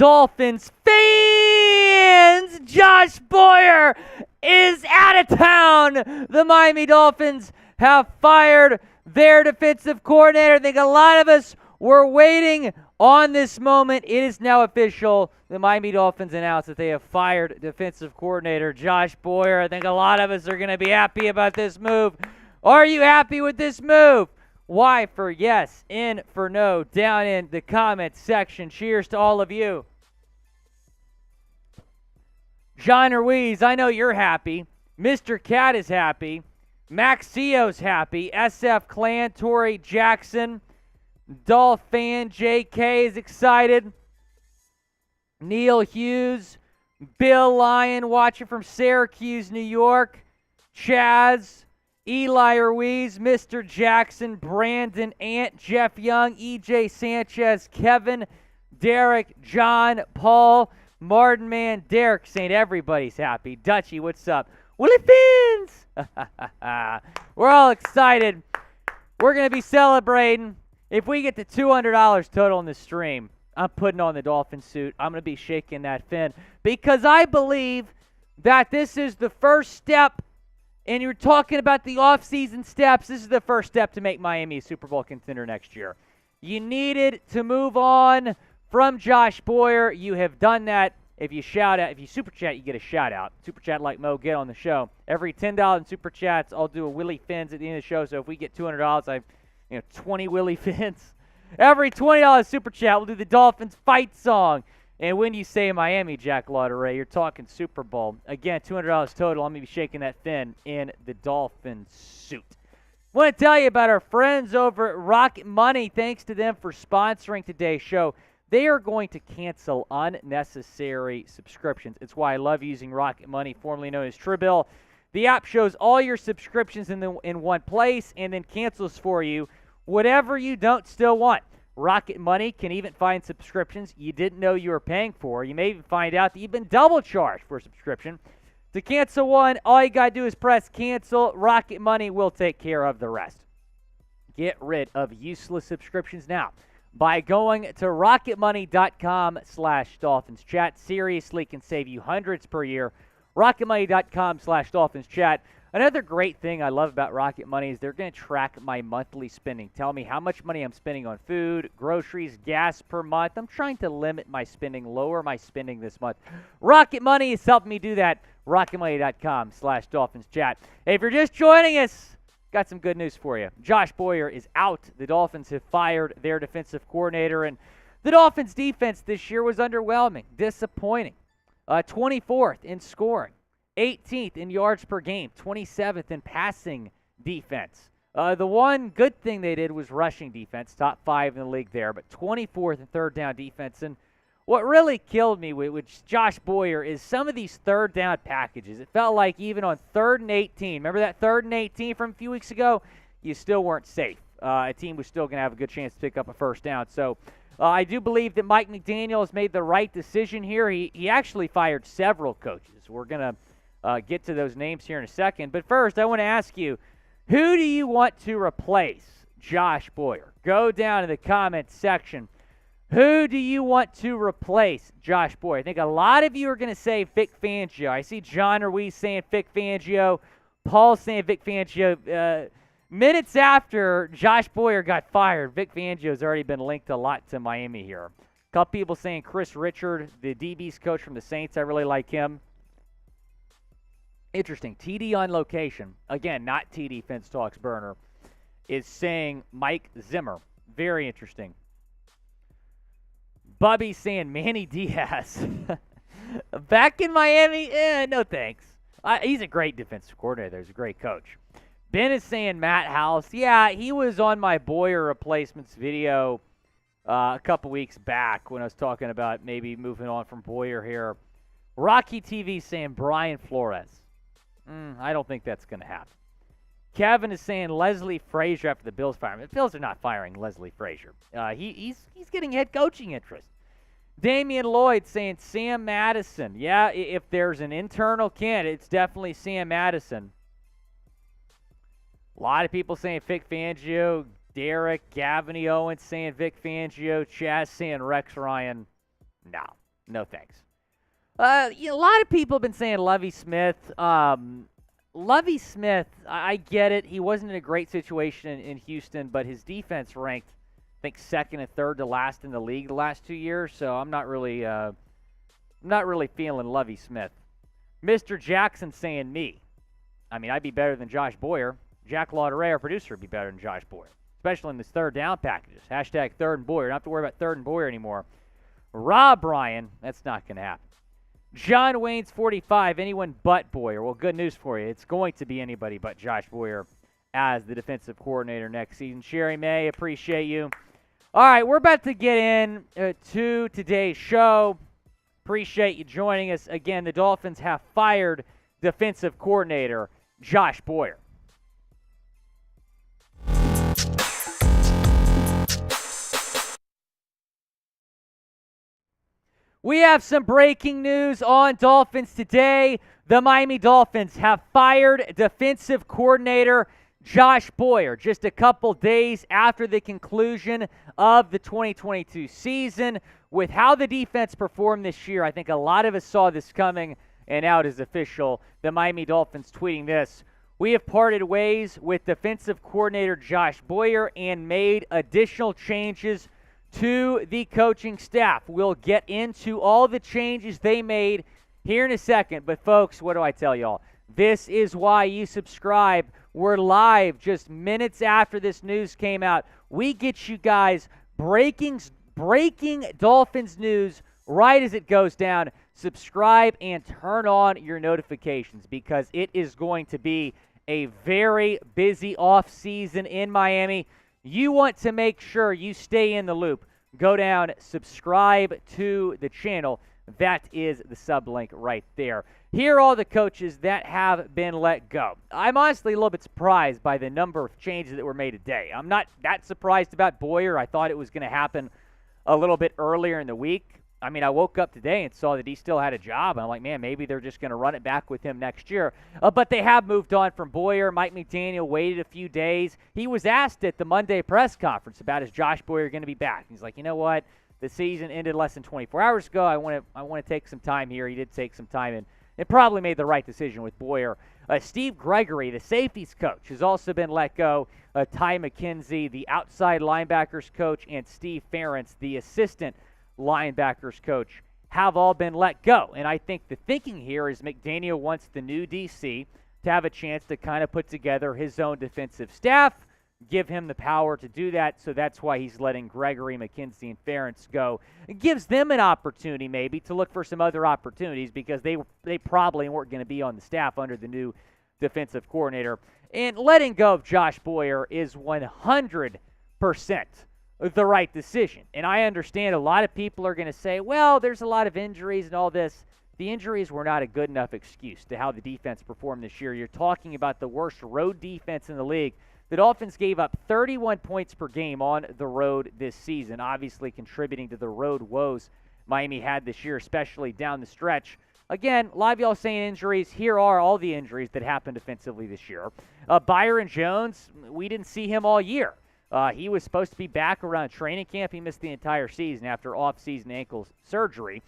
Dolphins fans, Josh Boyer is out of town. The Miami Dolphins have fired their defensive coordinator. I think a lot of us were waiting on this moment. It is now official. The Miami Dolphins announced that they have fired defensive coordinator Josh Boyer. I think a lot of us are going to be happy about this move. Are you happy with this move? Y for yes, N for no, down in the comments section. Cheers to all of you. John Ruiz, I know you're happy. Mr. Cat is happy. Maxio's happy. SF Clan, Tori Jackson. Dolph fan JK is excited. Neil Hughes. Bill Lyon watching from Syracuse, New York. Chaz. Eli Ruiz, Mr. Jackson, Brandon Ant, Jeff Young, EJ Sanchez, Kevin, Derek, John, Paul, Martin Man, Derek saying everybody's happy. Dutchie, what's up? Willy Fins! We're all excited. We're going to be celebrating. If we get to $200 total in the stream, I'm putting on the Dolphin suit. I'm going to be shaking that fin because I believe that this is the first step. And you're talking about the offseason steps. This is the first step to make Miami a Super Bowl contender next year. You needed to move on from Josh Boyer. You have done that. If you shout out, if you super chat, you get a shout out. Super chat like Mo, get on the show. Every $10 in super chats, I'll do a Willy Fins at the end of the show. So if we get $200, 20 Willy Fins. Every $20 super chat, we'll do the Dolphins fight song. And when you say Miami, Jack Lauderay, you're talking Super Bowl. Again, $200 total. I'm going to be shaking that fin in the Dolphin suit. I want to tell you about our friends over at Rocket Money. Thanks to them for sponsoring today's show. They are going to cancel unnecessary subscriptions. It's why I love using Rocket Money, formerly known as Tribill. The app shows all your subscriptions in one place and then cancels for you whatever you don't still want. Rocket Money can even find subscriptions you didn't know you were paying for. You may even find out that you've been double charged for a subscription. To cancel one, all you got to do is press cancel. Rocket Money will take care of the rest. Get rid of useless subscriptions now by going to rocketmoney.com/DolphinsChat. Seriously, can save you hundreds per year. rocketmoney.com/DolphinsChat. Another great thing I love about Rocket Money is they're going to track my monthly spending. Tell me how much money I'm spending on food, groceries, gas per month. I'm trying to limit my spending, lower my spending this month. Rocket Money is helping me do that. rocketmoney.com/DolphinsChat. Hey, if you're just joining us, got some good news for you. Josh Boyer is out. The Dolphins have fired their defensive coordinator, and the Dolphins' defense this year was underwhelming, disappointing. 24th in scoring. 18th in yards per game, 27th in passing defense. The one good thing they did was rushing defense, top 5 in the league there, but 24th in third down defense. And what really killed me with Josh Boyer is some of these third down packages. It felt like even on 3rd and 18, remember that 3rd and 18 from a few weeks ago? You still weren't safe. A team was still going to have a good chance to pick up a first down. So I do believe that Mike McDaniel has made the right decision here. He actually fired several coaches. We're going to get to those names here in a second. But first, I want to ask you, who do you want to replace Josh Boyer? Go down to the comments section. Who do you want to replace Josh Boyer? I think a lot of you are going to say Vic Fangio. I see John Ruiz saying Vic Fangio. Paul saying Vic Fangio. Minutes after Josh Boyer got fired, Vic Fangio has already been linked a lot to Miami here. A couple people saying Chris Richard, the DB's coach from the Saints. I really like him. Interesting. TD on location, again, not TD Fence Talks Burner, is saying Mike Zimmer. Very interesting. Bubby saying Manny Diaz. Back in Miami? No thanks. He's a great defensive coordinator. He's a great coach. Ben is saying Matt House. Yeah, he was on my Boyer replacements video a couple weeks back when I was talking about maybe moving on from Boyer here. Rocky TV saying Brian Flores. I don't think that's going to happen. Kevin is saying Leslie Frazier after the Bills fire him. The Bills are not firing Leslie Frazier. He's getting head coaching interest. Damian Lloyd saying Sam Madison. Yeah, if there's an internal candidate, it's definitely Sam Madison. A lot of people saying Vic Fangio. Derek, Gavin Owens saying Vic Fangio. Chaz saying Rex Ryan. No. No thanks. A lot of people have been saying Lovie Smith. Lovie Smith, I get it. He wasn't in a great situation in Houston, but his defense ranked, I think, second and third to last in the league the last 2 years. So I'm not really feeling Lovie Smith. Mr. Jackson saying me. I mean, I'd be better than Josh Boyer. Jack Lauderay, our producer, would be better than Josh Boyer, especially in this third down packages. Hashtag third and Boyer. Don't have to worry about third and Boyer anymore. Rob Ryan, that's not going to happen. John Wayne's 45, anyone but Boyer. Well, good news for you. It's going to be anybody but Josh Boyer as the defensive coordinator next season. Sherry May, appreciate you. All right, we're about to get in to today's show. Appreciate you joining us. Again, the Dolphins have fired defensive coordinator Josh Boyer. We have some breaking news on Dolphins today. The Miami Dolphins have fired defensive coordinator Josh Boyer just a couple days after the conclusion of the 2022 season. With how the defense performed this year, I think a lot of us saw this coming, and now it is official. The Miami Dolphins tweeting this: "We have parted ways with defensive coordinator Josh Boyer and made additional changes to the coaching staff." We'll get into all the changes they made here in a second. But, folks, what do I tell y'all? This is why you subscribe. We're live just minutes after this news came out. We get you guys breaking Dolphins news right as it goes down. Subscribe and turn on your notifications because it is going to be a very busy offseason in Miami. You want to make sure you stay in the loop. Go down, subscribe to the channel. That is the sublink right there. Here are all the coaches that have been let go. I'm honestly a little bit surprised by the number of changes that were made today. I'm not that surprised about Boyer. I thought it was going to happen a little bit earlier in the week. I mean, I woke up today and saw that he still had a job. I'm like, man, maybe they're just going to run it back with him next year. But they have moved on from Boyer. Mike McDaniel waited a few days. He was asked at the Monday press conference about is Josh Boyer going to be back. He's like, you know what? The season ended less than 24 hours ago. I want to take some time here. He did take some time and probably made the right decision with Boyer. Steve Gregory, the safeties coach, has also been let go. Ty McKenzie, the outside linebackers coach, and Steve Ferentz, the assistant linebackers coach, have all been let go. And I think the thinking here is McDaniel wants the new DC to have a chance to kind of put together his own defensive staff, give him the power to do that. So that's why he's letting Gregory, McKenzie, and Ferentz go. It gives them an opportunity maybe to look for some other opportunities because they probably weren't going to be on the staff under the new defensive coordinator. And letting go of Josh Boyer is 100% the right decision. And I understand a lot of people are going to say, well, there's a lot of injuries and all this. The injuries were not a good enough excuse to how the defense performed this year. You're talking about the worst road defense in the league. The Dolphins gave up 31 points per game on the road this season, obviously contributing to the road woes Miami had this year, especially down the stretch. Again, a lot of y'all saying injuries. Here are all the injuries that happened defensively this year. Byron Jones, we didn't see him all year. He was supposed to be back around training camp. He missed the entire season after off-season ankle surgery.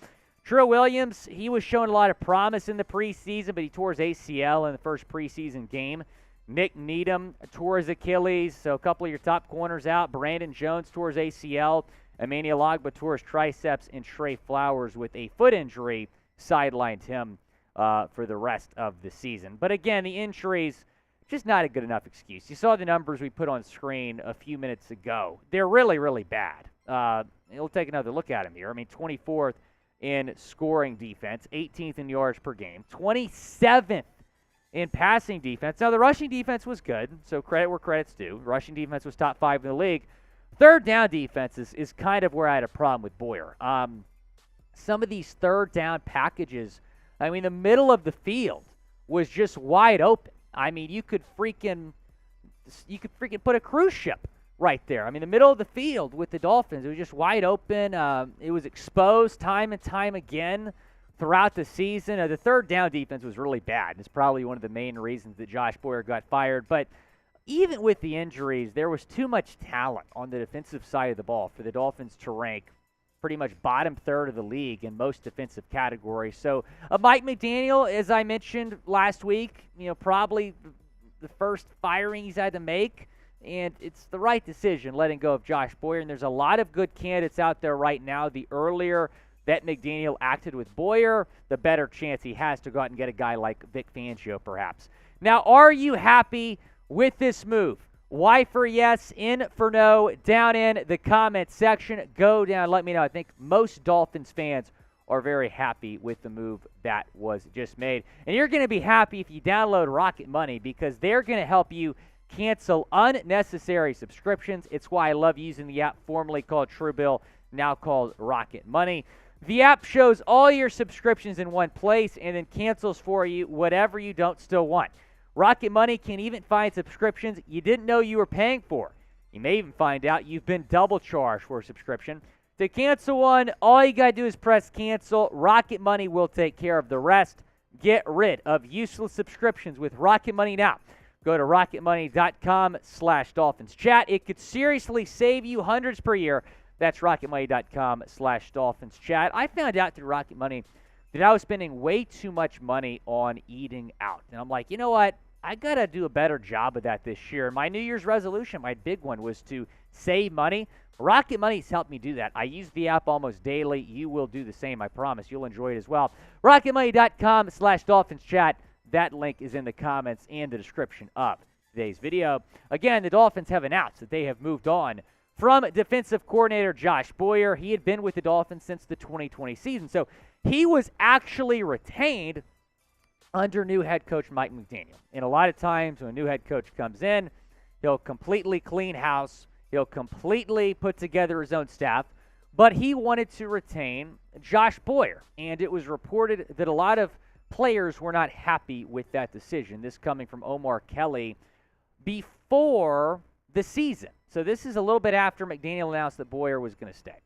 Trill Williams, he was showing a lot of promise in the preseason, but he tore his ACL in the first preseason game. Nick Needham tore his Achilles, so a couple of your top corners out. Brandon Jones tore his ACL. Emmanuel Ogbah tore his triceps, and Trey Flowers with a foot injury sidelined him for the rest of the season. But again, the injuries, just not a good enough excuse. You saw the numbers we put on screen a few minutes ago. They're really, really bad. We'll take another look at them here. I mean, 24th in scoring defense, 18th in yards per game, 27th in passing defense. Now, the rushing defense was good, so credit where credit's due. Rushing defense was top 5 in the league. Third down defense is kind of where I had a problem with Boyer. Some of these third down packages, I mean, the middle of the field was just wide open. I mean, you could freaking put a cruise ship right there. I mean, the middle of the field with the Dolphins, it was just wide open. It was exposed time and time again throughout the season. The third down defense was really bad. It's probably one of the main reasons that Josh Boyer got fired. But even with the injuries, there was too much talent on the defensive side of the ball for the Dolphins to rank pretty much bottom third of the league in most defensive categories. So Mike McDaniel, as I mentioned last week, probably the first firing he's had to make, and it's the right decision letting go of Josh Boyer. And there's a lot of good candidates out there right now. The earlier that McDaniel acted with Boyer, the better chance he has to go out and get a guy like Vic Fangio, perhaps. Now, are you happy with this move? Y for yes, in for no, down in the comment section. Go down, let me know. I think most Dolphins fans are very happy with the move that was just made. And you're going to be happy if you download Rocket Money, because they're going to help you cancel unnecessary subscriptions. It's why I love using the app formerly called Truebill, now called Rocket Money. The app shows all your subscriptions in one place and then cancels for you whatever you don't still want. Rocket Money can even find subscriptions you didn't know you were paying for. You may even find out you've been double charged for a subscription. To cancel one, all you got to do is press cancel. Rocket Money will take care of the rest. Get rid of useless subscriptions with Rocket Money now. Go to rocketmoney.com/DolphinsChat. It could seriously save you hundreds per year. That's rocketmoney.com/DolphinsChat. I found out through Rocket Money that I was spending way too much money on eating out. And I'm like, you know what? I got to do a better job of that this year. My New Year's resolution, my big one, was to save money. Rocket Money's helped me do that. I use the app almost daily. You will do the same, I promise. You'll enjoy it as well. rocketmoney.com/DolphinsChat. That link is in the comments and the description of today's video. Again, the Dolphins have announced that they have moved on from defensive coordinator Josh Boyer. He had been with the Dolphins since the 2020 season, so he was actually retained under new head coach Mike McDaniel. And a lot of times when a new head coach comes in, he'll completely clean house. He'll completely put together his own staff. But he wanted to retain Josh Boyer, and it was reported that a lot of players were not happy with that decision. This coming from Omar Kelly before the season. So this is a little bit after McDaniel announced that Boyer was going to stay.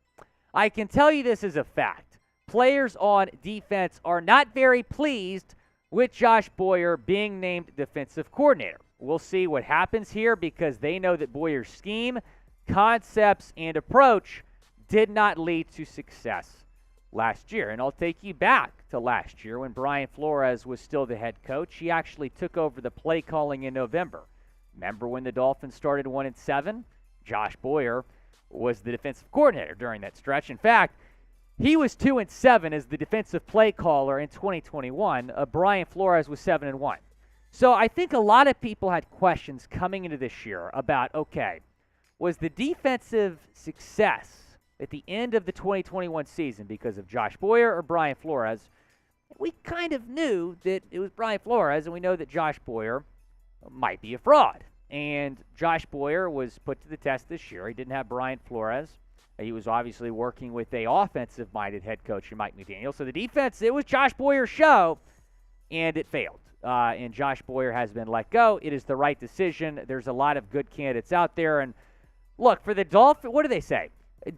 I can tell you this is a fact. Players on defense are not very pleased with Josh Boyer being named defensive coordinator. We'll see what happens here, because they know that Boyer's scheme, concepts, and approach did not lead to success last year. And I'll take you back to last year when Brian Flores was still the head coach. He actually took over the play calling in November. Remember when the Dolphins started 1-7? Josh Boyer was the defensive coordinator during that stretch. In fact, he was 2-7 as the defensive play caller in 2021. Brian Flores was 7-1. So I think a lot of people had questions coming into this year about, okay, was the defensive success at the end of the 2021 season because of Josh Boyer or Brian Flores? We kind of knew that it was Brian Flores, and we know that Josh Boyer might be a fraud. And Josh Boyer was put to the test this year. He didn't have Brian Flores. He was obviously working with a offensive-minded head coach in Mike McDaniel. So the defense, it was Josh Boyer's show, and it failed. And Josh Boyer has been let go. It is the right decision. There's a lot of good candidates out there. And look, for the Dolphins, what do they say?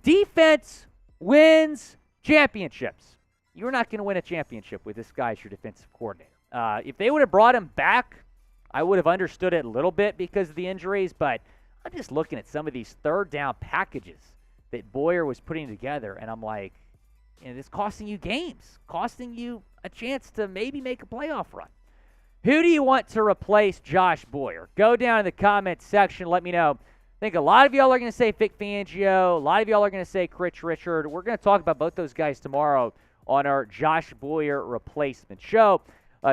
Defense wins championships. You're not going to win a championship with this guy as your defensive coordinator. If they would have brought him back, I would have understood it a little bit because of the injuries, but I'm just looking at some of these third down packages that Boyer was putting together, and I'm like, it's costing you games, costing you a chance to maybe make a playoff run. Who do you want to replace Josh Boyer? Go down in the comments section. Let me know. I think a lot of y'all are going to say Vic Fangio. A lot of y'all are going to say Chris Richard. We're going to talk about both those guys tomorrow on our Josh Boyer replacement show.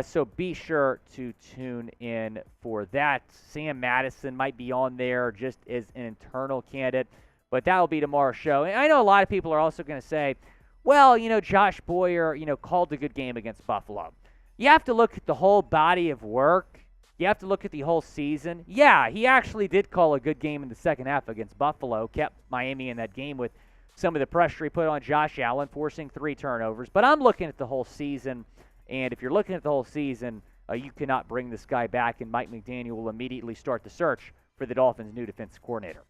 So be sure to tune in for that. Sam Madison might be on there just as an internal candidate, but that will be tomorrow's show. And I know a lot of people are also going to say, well, Josh Boyer, called a good game against Buffalo. You have to look at the whole body of work. You have to look at the whole season. Yeah, he actually did call a good game in the second half against Buffalo, kept Miami in that game with some of the pressure he put on Josh Allen, forcing 3 turnovers. But I'm looking at the whole season. And if you're looking at the whole season, you cannot bring this guy back, and Mike McDaniel will immediately start the search for the Dolphins' new defensive coordinator.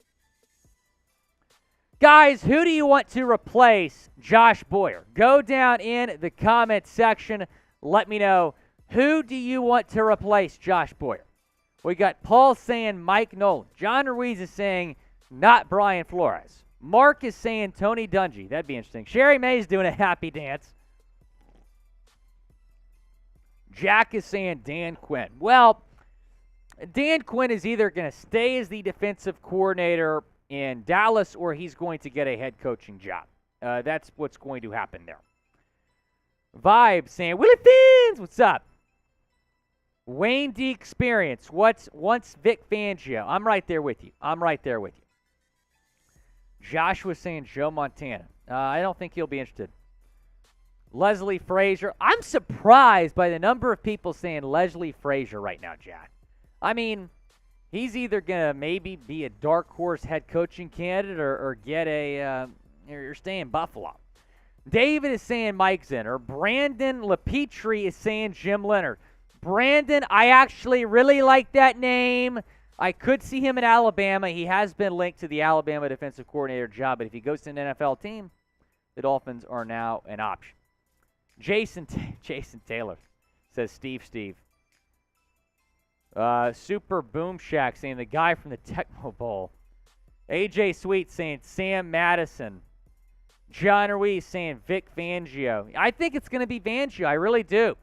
Guys, who do you want to replace Josh Boyer? Go down in the comment section. Let me know, who do you want to replace Josh Boyer? We got Paul saying Mike Nolan. John Ruiz is saying not Brian Flores. Mark is saying Tony Dungy. That'd be interesting. Sherry May's doing a happy dance. Jack is saying Dan Quinn. Well, Dan Quinn is either going to stay as the defensive coordinator in Dallas or he's going to get a head coaching job. That's what's going to happen there. Vibe saying, Willy Fins, what's up? Wayne D. Experience, once Vic Fangio. I'm right there with you. Joshua saying Joe Montana. I don't think he'll be interested. Leslie Frazier. I'm surprised by the number of people saying Leslie Frazier right now, Jack. I mean, he's either going to maybe be a dark horse head coaching candidate or get or stay in Buffalo. David is saying Mike Zinner. Brandon LePetrie is saying Jim Leonard. Brandon, I actually really like that name. I could see him in Alabama. He has been linked to the Alabama defensive coordinator job, but if he goes to an NFL team, the Dolphins are now an option. Jason Taylor says Steve. Super Boom Shack saying the guy from the Tecmo Bowl. AJ Sweet saying Sam Madison. John Ruiz saying Vic Fangio. I think it's going to be Fangio. I really do.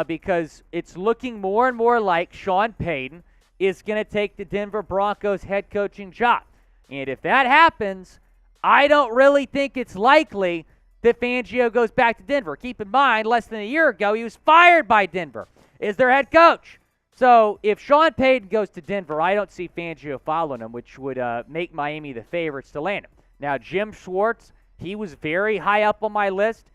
Because it's looking more and more like Sean Payton is going to take the Denver Broncos head coaching job. And if that happens, I don't really think it's likely that Fangio goes back to Denver. Keep in mind, less than a year ago, he was fired by Denver as their head coach. So if Sean Payton goes to Denver, I don't see Fangio following him, which would make Miami the favorites to land him. Now, Jim Schwartz, he was very high up on my list.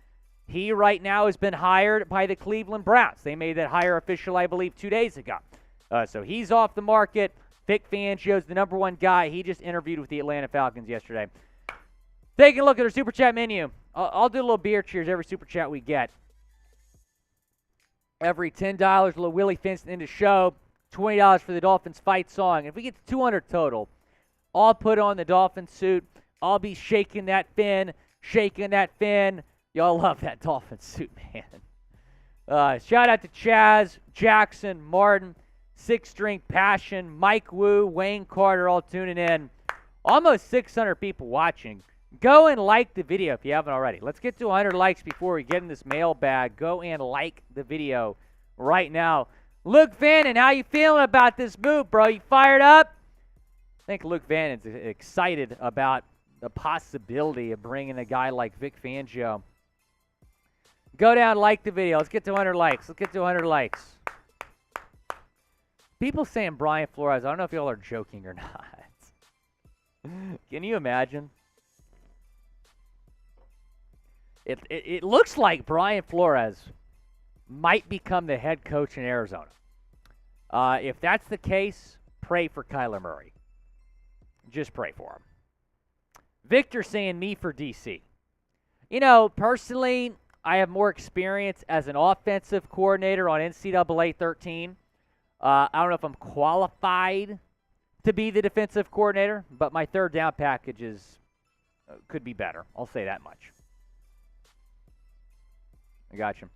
He right now has been hired by the Cleveland Browns. They made that hire official, I believe, 2 days ago. So he's off the market. Vic Fangio's the number one guy. He just interviewed with the Atlanta Falcons yesterday. Taking a look at our Super Chat menu. I'll do a little beer cheers every Super Chat we get. Every $10, a little Willie Finston in the show. $20 for the Dolphins fight song. If we get to 200 total, I'll put on the Dolphin suit. I'll be shaking that fin. Y'all love that Dolphin suit, man. Shout out to Chaz, Jackson, Martin, Six String Passion, Mike Wu, Wayne Carter, all tuning in. Almost 600 people watching. Go and like the video if you haven't already. Let's get to 100 likes before we get in this mailbag. Go and like the video right now. Luke Vannon, how you feeling about this move, bro? You fired up? I think Luke Vannon's excited about the possibility of bringing a guy like Vic Fangio. Go down, like the video. Let's get to 100 likes. People saying Brian Flores. I don't know if y'all are joking or not. Can you imagine? It looks like Brian Flores might become the head coach in Arizona. If that's the case, pray for Kyler Murray. Just pray for him. Victor saying me for DC. You know, personally, I have more experience as an offensive coordinator on NCAA 13. I don't know if I'm qualified to be the defensive coordinator, but my third down package could be better. I'll say that much. I got you.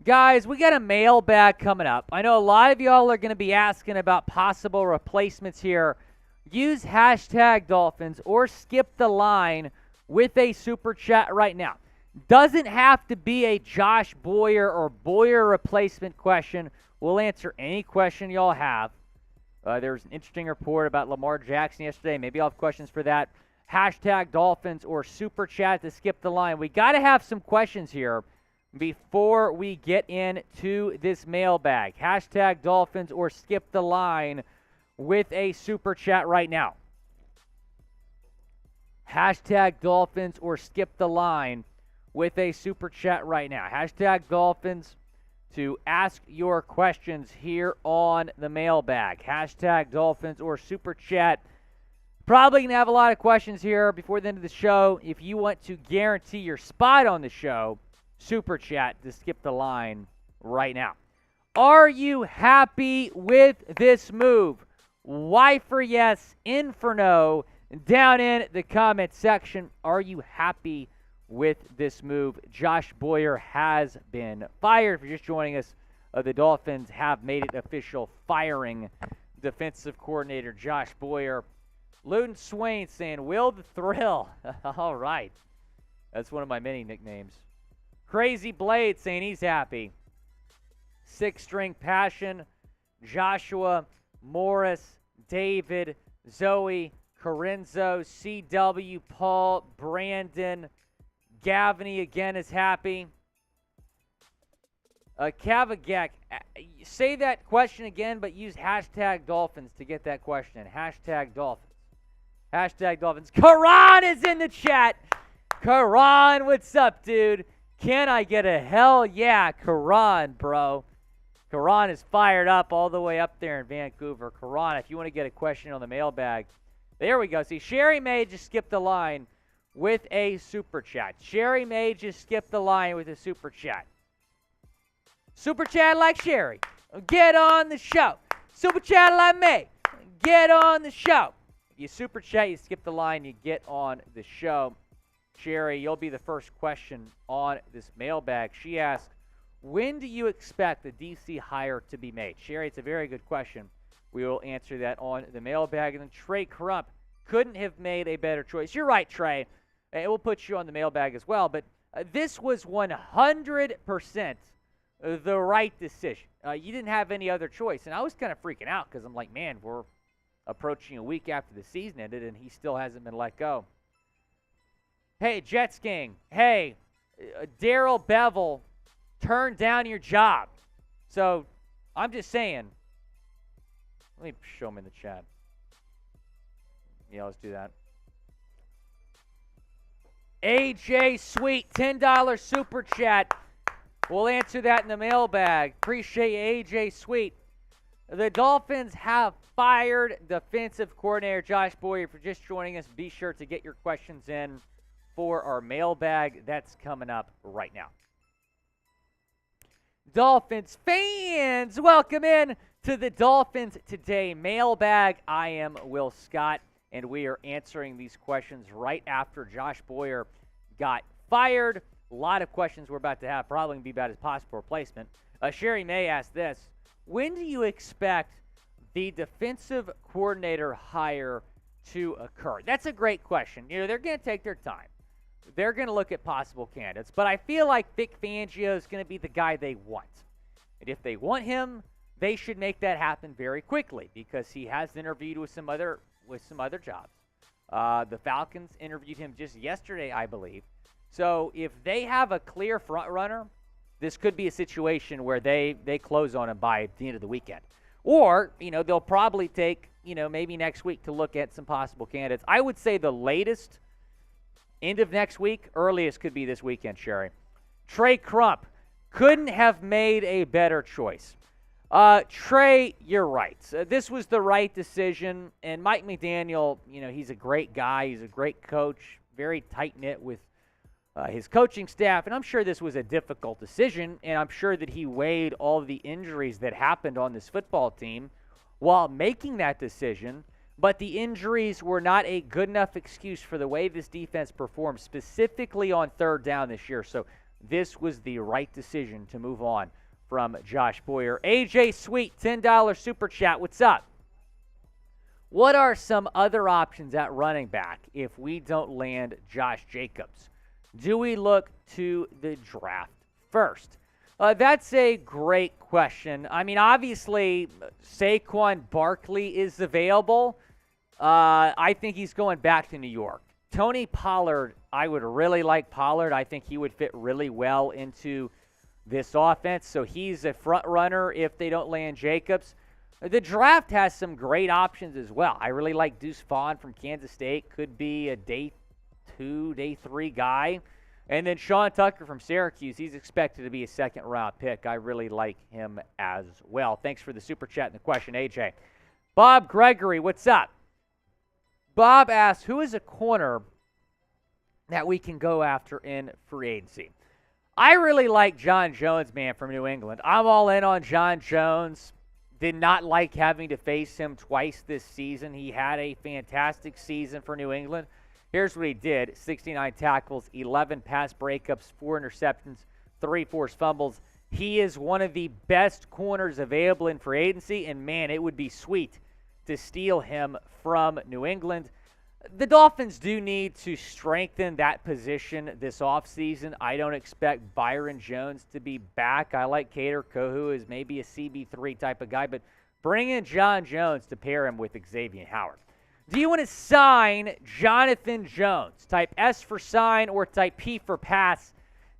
Guys, we got a mailbag coming up. I know a lot of y'all are going to be asking about possible replacements here. Use hashtag Dolphins or skip the line with a super chat right now. Doesn't have to be a Josh Boyer or Boyer replacement question. We'll answer any question y'all have. There was an interesting report about Lamar Jackson yesterday. Maybe I'll have questions for that. Hashtag Dolphins or super chat to skip the line. We got to have some questions here before we get into this mailbag. Hashtag Dolphins or skip the line with a super chat right now. Hashtag Dolphins or skip the line with a super chat right now. Hashtag Dolphins to ask your questions here on the mailbag. Hashtag Dolphins or super chat. Probably going to have a lot of questions here before the end of the show. If you want to guarantee your spot on the show, super chat to skip the line right now. Are you happy with this move? Y for yes, N for no. Down in the comment section, are you happy with this move? Josh Boyer has been fired. If you're just joining us, the Dolphins have made it official, firing defensive coordinator Josh Boyer. Luton Swain saying, Will the Thrill. All right. That's one of my many nicknames. Crazy Blade saying he's happy. Six String Passion, Joshua, Morris, David, Zoe, Corinzo, CW, Paul, Brandon, Gavney again is happy. Kavagak, say that question again, but use hashtag Dolphins to get that question. Hashtag Dolphins. Hashtag Dolphins. Karan is in the chat. Karan, what's up, dude? Can I get a hell yeah, Karan, bro? Karan is fired up all the way up there in Vancouver. Karan, if you want to get a question on the mailbag, there we go. See, Sherry May just skipped the line with a super chat. Sherry May just skipped the line with a super chat. Super chat like Sherry. Get on the show. Super chat like me. Get on the show. If you super chat, you skip the line, you get on the show. Sherry, you'll be the first question on this mailbag. She asked, when do you expect the DC hire to be made? Sherry, it's a very good question. We will answer that on the mailbag. And then Trey Crump couldn't have made a better choice. You're right, Trey. It will put you on the mailbag as well. But this was 100% the right decision. You didn't have any other choice. And I was kind of freaking out because I'm like, man, we're approaching a week after the season ended, and he still hasn't been let go. Hey, Jets gang. Hey, Daryl Bevel turned down your job. So I'm just saying. Let me show him in the chat. Yeah, let's do that. AJ Sweet, $10 super chat. We'll answer that in the mailbag. Appreciate AJ Sweet. The Dolphins have fired defensive coordinator Josh Boyer for just joining us. Be sure to get your questions in for our mailbag. That's coming up right now. Dolphins fans, welcome in to the Dolphins Today mailbag. I am Will Scott, and we are answering these questions right after Josh Boyer got fired. A lot of questions we're about to have, probably going to be about his possible replacement. Sherry May asked this, when do you expect the defensive coordinator hire to occur? That's a great question. You know, they're going to take their time. They're going to look at possible candidates, but I feel like Vic Fangio is going to be the guy they want. And if they want him, they should make that happen very quickly because he has interviewed with some other jobs. The Falcons interviewed him just yesterday, I believe. So if they have a clear front runner, this could be a situation where they close on him by the end of the weekend. Or, you know, they'll probably take, you know, maybe next week to look at some possible candidates. I would say the latest, end of next week, earliest could be this weekend, Sherry. Trey Crump couldn't have made a better choice. Trey, you're right. This was the right decision. And Mike McDaniel, you know, he's a great guy. He's a great coach, very tight-knit with his coaching staff, and I'm sure this was a difficult decision, and I'm sure that he weighed all of the injuries that happened on this football team while making that decision, but the injuries were not a good enough excuse for the way this defense performed, specifically on third down this year. So this was the right decision to move on from Josh Boyer. AJ Sweet, $10 super chat. What's up? What are some other options at running back if we don't land Josh Jacobs? Do we look to the draft first? That's a great question. I mean, obviously, Saquon Barkley is available. I think he's going back to New York. Tony Pollard, I would really like Pollard. I think he would fit really well into this offense. So he's a front runner if they don't land Jacobs. The draft has some great options as well. I really like Deuce Vaughn from Kansas State. Could be a day 2, day 3 guy. And then Sean Tucker from Syracuse. He's expected to be a second-round pick. I really like him as well. Thanks for the super chat and the question, AJ. Bob Gregory, what's up? Bob asks, who is a corner that we can go after in free agency? I really like John Jones, man, from New England. I'm all in on John Jones. Did not like having to face him twice this season. He had a fantastic season for New England. Here's what he did. 69 tackles, 11 pass breakups, 4 interceptions, 3 forced fumbles. He is one of the best corners available in free agency, and, man, it would be sweet to steal him from New England. The Dolphins do need to strengthen that position this offseason. I don't expect Byron Jones to be back. I like Kader Kohou as maybe a CB3 type of guy, but bring in John Jones to pair him with Xavier Howard. Do you want to sign Jonathan Jones? Type S for sign or type P for pass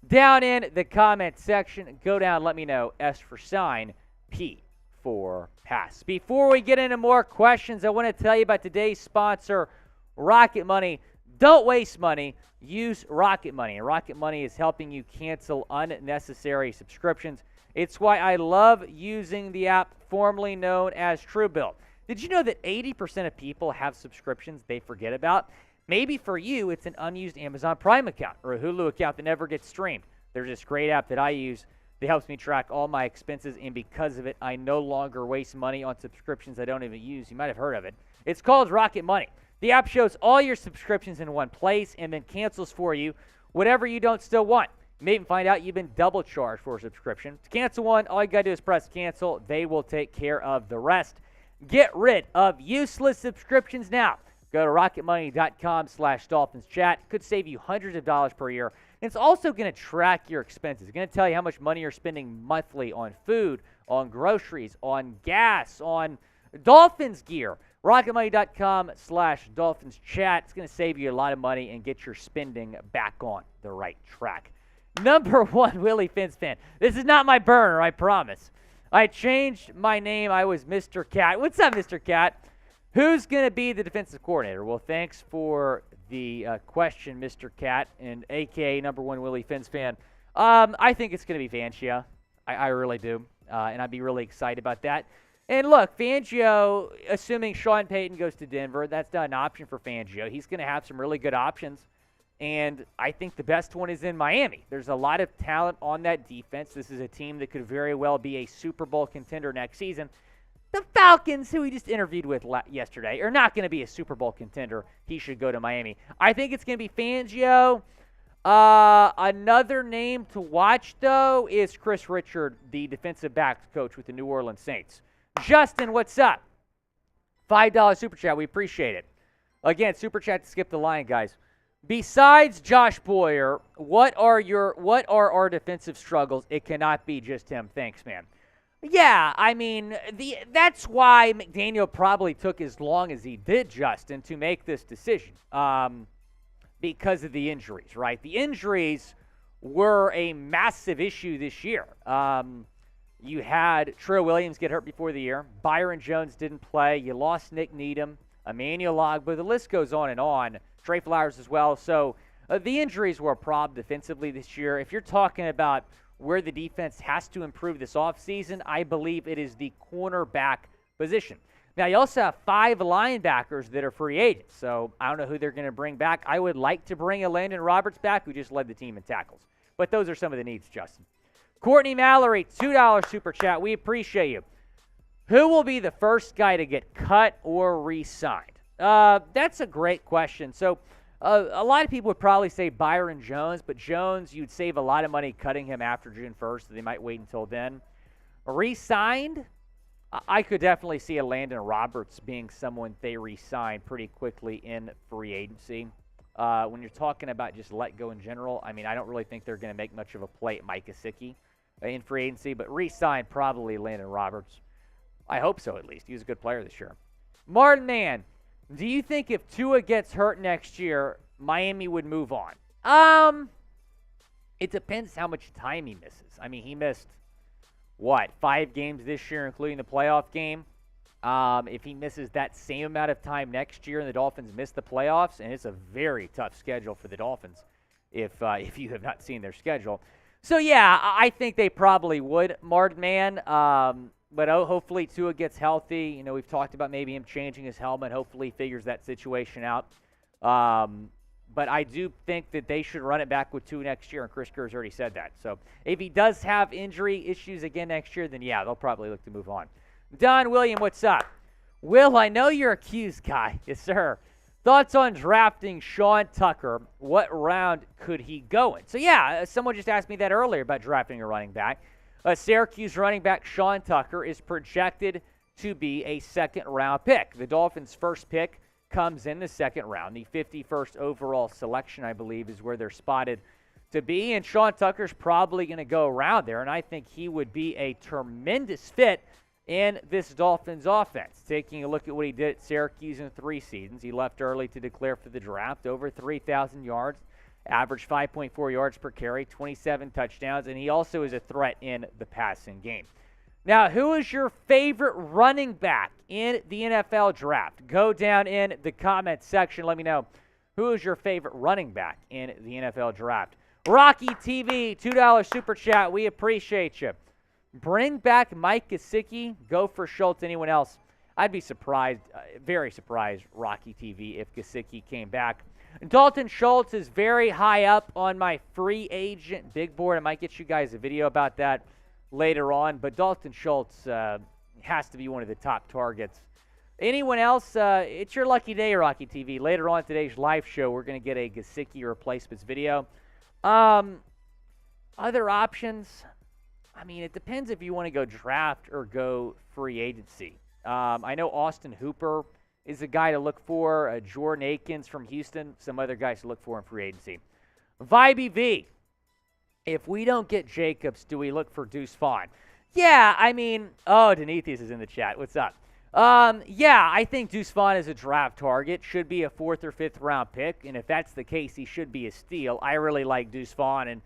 down in the comment section. Go down, let me know. S for sign, P for pass. Before we get into more questions, I want to tell you about today's sponsor, Rocket Money. Don't waste money. Use Rocket Money. And Rocket Money is helping you cancel unnecessary subscriptions. It's why I love using the app formerly known as Truebill. Did you know that 80% of people have subscriptions they forget about? Maybe for you, it's an unused Amazon Prime account or a Hulu account that never gets streamed. There's this great app that I use that helps me track all my expenses, and because of it, I no longer waste money on subscriptions I don't even use. You might have heard of it. It's called Rocket Money. The app shows all your subscriptions in one place and then cancels for you whatever you don't still want. You may even find out you've been double charged for a subscription. To cancel one, all you got to do is press cancel. They will take care of the rest. Get rid of useless subscriptions now. Go to rocketmoney.com/DolphinsChat. It could save you hundreds of dollars per year. And it's also going to track your expenses. It's going to tell you how much money you're spending monthly on food, on groceries, on gas, on Dolphins gear. rocketmoney.com/DolphinsChat. It's going to save you a lot of money and get your spending back on the right track. Number one, Willy Fins fan. This is not my burner, I promise. I changed my name. I was Mr. Cat. What's up, Mr. Cat? Who's going to be the defensive coordinator? Well, thanks for the question, Mr. Cat, and a.k.a. number one Willy Fins fan. I think it's going to be Fangio. I really do, and I'd be really excited about that. And look, Fangio, assuming Sean Payton goes to Denver, that's not an option for Fangio. He's going to have some really good options, and I think the best one is in Miami. There's a lot of talent on that defense. This is a team that could very well be a Super Bowl contender next season. The Falcons, who we just interviewed with yesterday, are not going to be a Super Bowl contender. He should go to Miami. I think it's going to be Fangio. Another name to watch, though, is Chris Richard, the defensive backs coach with the New Orleans Saints. Justin, what's up? $5 Super Chat. We appreciate it. Again, Super Chat to skip the line, guys. Besides Josh Boyer, what are our defensive struggles? It cannot be just him. Thanks, man. Yeah, I mean, that's why McDaniel probably took as long as he did, Justin, to make this decision because of the injuries, right? The injuries were a massive issue this year. You had Trey Williams get hurt before the year. Byron Jones didn't play. You lost Nick Needham, Emmanuel Ogbah. The list goes on and on. Trey Flowers as well. So the injuries were a problem defensively this year. If you're talking about where the defense has to improve this offseason, I believe it is the cornerback position. Now, you also have 5 linebackers that are free agents, so I don't know who they're going to bring back. I would like to bring a Landon Roberts back, who just led the team in tackles. But those are some of the needs, Justin. Courtney Mallory, $2 Super Chat. We appreciate you. Who will be the first guy to get cut or re-signed? That's a great question. So, a lot of people would probably say Byron Jones, but Jones, you'd save a lot of money cutting him after June 1st, so they might wait until then. Re-signed, I could definitely see a Landon Roberts being someone they re-sign pretty quickly in free agency. When you're talking about just let go in general, I mean, I don't really think they're going to make much of a play at Mike Gesicki in free agency, but re-sign probably Landon Roberts. I hope so, at least. He was a good player this year. Martin Mann. Do you think if Tua gets hurt next year, Miami would move on? It depends how much time he misses. I mean, he missed, 5 games this year, including the playoff game? If he misses that same amount of time next year and the Dolphins miss the playoffs, and it's a very tough schedule for the Dolphins if you have not seen their schedule. So, yeah, I think they probably would, Martin Mann. But hopefully Tua gets healthy. You know, we've talked about maybe him changing his helmet. Hopefully he figures that situation out. But I do think that they should run it back with Tua next year, and Chris Kerr's already said that. So if he does have injury issues again next year, then, yeah, they'll probably look to move on. Don William, what's up? Will, I know you're a Q's guy. Yes, sir. Thoughts on drafting Sean Tucker? What round could he go in? So, yeah, someone just asked me that earlier about drafting a running back. Syracuse running back Sean Tucker is projected to be a second-round pick. The Dolphins' first pick comes in the second round. The 51st overall selection, I believe, is where they're spotted to be. And Sean Tucker's probably going to go around there, and I think he would be a tremendous fit in this Dolphins offense. Taking a look at what he did at Syracuse in 3 seasons, he left early to declare for the draft, over 3,000 yards, averaged 5.4 yards per carry, 27 touchdowns, and he also is a threat in the passing game. Now, who is your favorite running back in the NFL draft? Go down in the comments section. Let me know who is your favorite running back in the NFL draft. Rocky TV, $2 super chat. We appreciate you. Bring back Mike Gesicki. Go for Schultz. Anyone else? I'd be surprised, very surprised, Rocky TV, if Gesicki came back. Dalton Schultz is very high up on my free agent big board. I might get you guys a video about that later on, but Dalton Schultz has to be one of the top targets. Anyone else? It's your lucky day, Rocky TV. Later on today's live show, we're going to get a Gesicki replacements video. Other options, I mean, it depends if you want to go draft or go free agency. I know Austin Hooper is a guy to look for, Jordan Akins from Houston, some other guys to look for in free agency. Vibey V, if we don't get Jacobs, do we look for Deuce Vaughn? Yeah, I mean, Denithius is in the chat. What's up? Yeah, I think Deuce Vaughn is a draft target, should be a 4th or 5th round pick, and if that's the case, he should be a steal. I really like Deuce Vaughn, and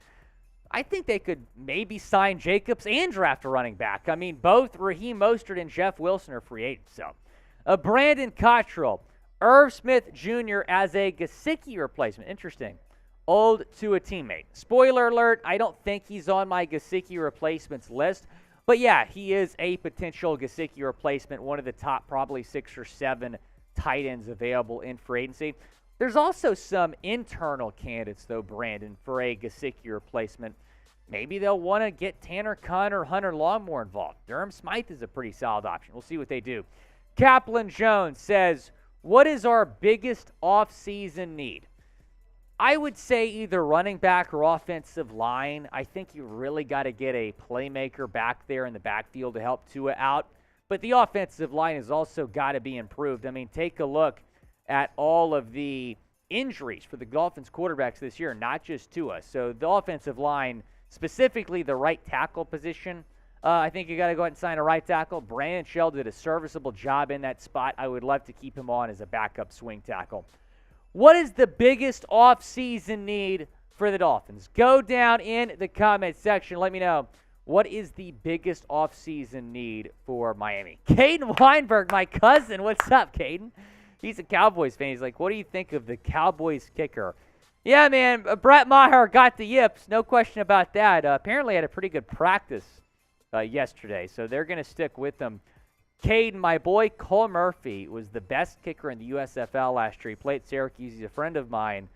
I think they could maybe sign Jacobs and draft a running back. I mean, both Raheem Mostert and Jeff Wilson are free agents, so. Brandon Cottrell, Irv Smith Jr. as a Gesicki replacement. Interesting. Old to a teammate. Spoiler alert, I don't think he's on my Gesicki replacements list. But yeah, he is a potential Gesicki replacement, one of the top probably 6 or 7 tight ends available in free agency. There's also some internal candidates, though, Brandon, for a Gesicki replacement. Maybe they'll want to get Tanner Conn or Hunter Longmore involved. Durham Smythe is a pretty solid option. We'll see what they do. Kaplan Jones says, what is our biggest offseason need? I would say either running back or offensive line. I think you really got to get a playmaker back there in the backfield to help Tua out. But the offensive line has also got to be improved. I mean, take a look at all of the injuries for the Dolphins quarterbacks this year, not just Tua. So the offensive line, specifically the right tackle position, I think you got to go ahead and sign a right tackle. Brandon Shell did a serviceable job in that spot. I would love to keep him on as a backup swing tackle. What is the biggest offseason need for the Dolphins? Go down in the comments section. Let me know, what is the biggest offseason need for Miami? Caden Weinberg, my cousin. What's up, Caden? He's a Cowboys fan. He's like, what do you think of the Cowboys kicker? Yeah, man, Brett Maher got the yips. No question about that. Apparently had a pretty good practice yesterday, so they're going to stick with him. Caden, my boy Cole Murphy, was the best kicker in the USFL last year. He played at Syracuse. He's a friend of mine,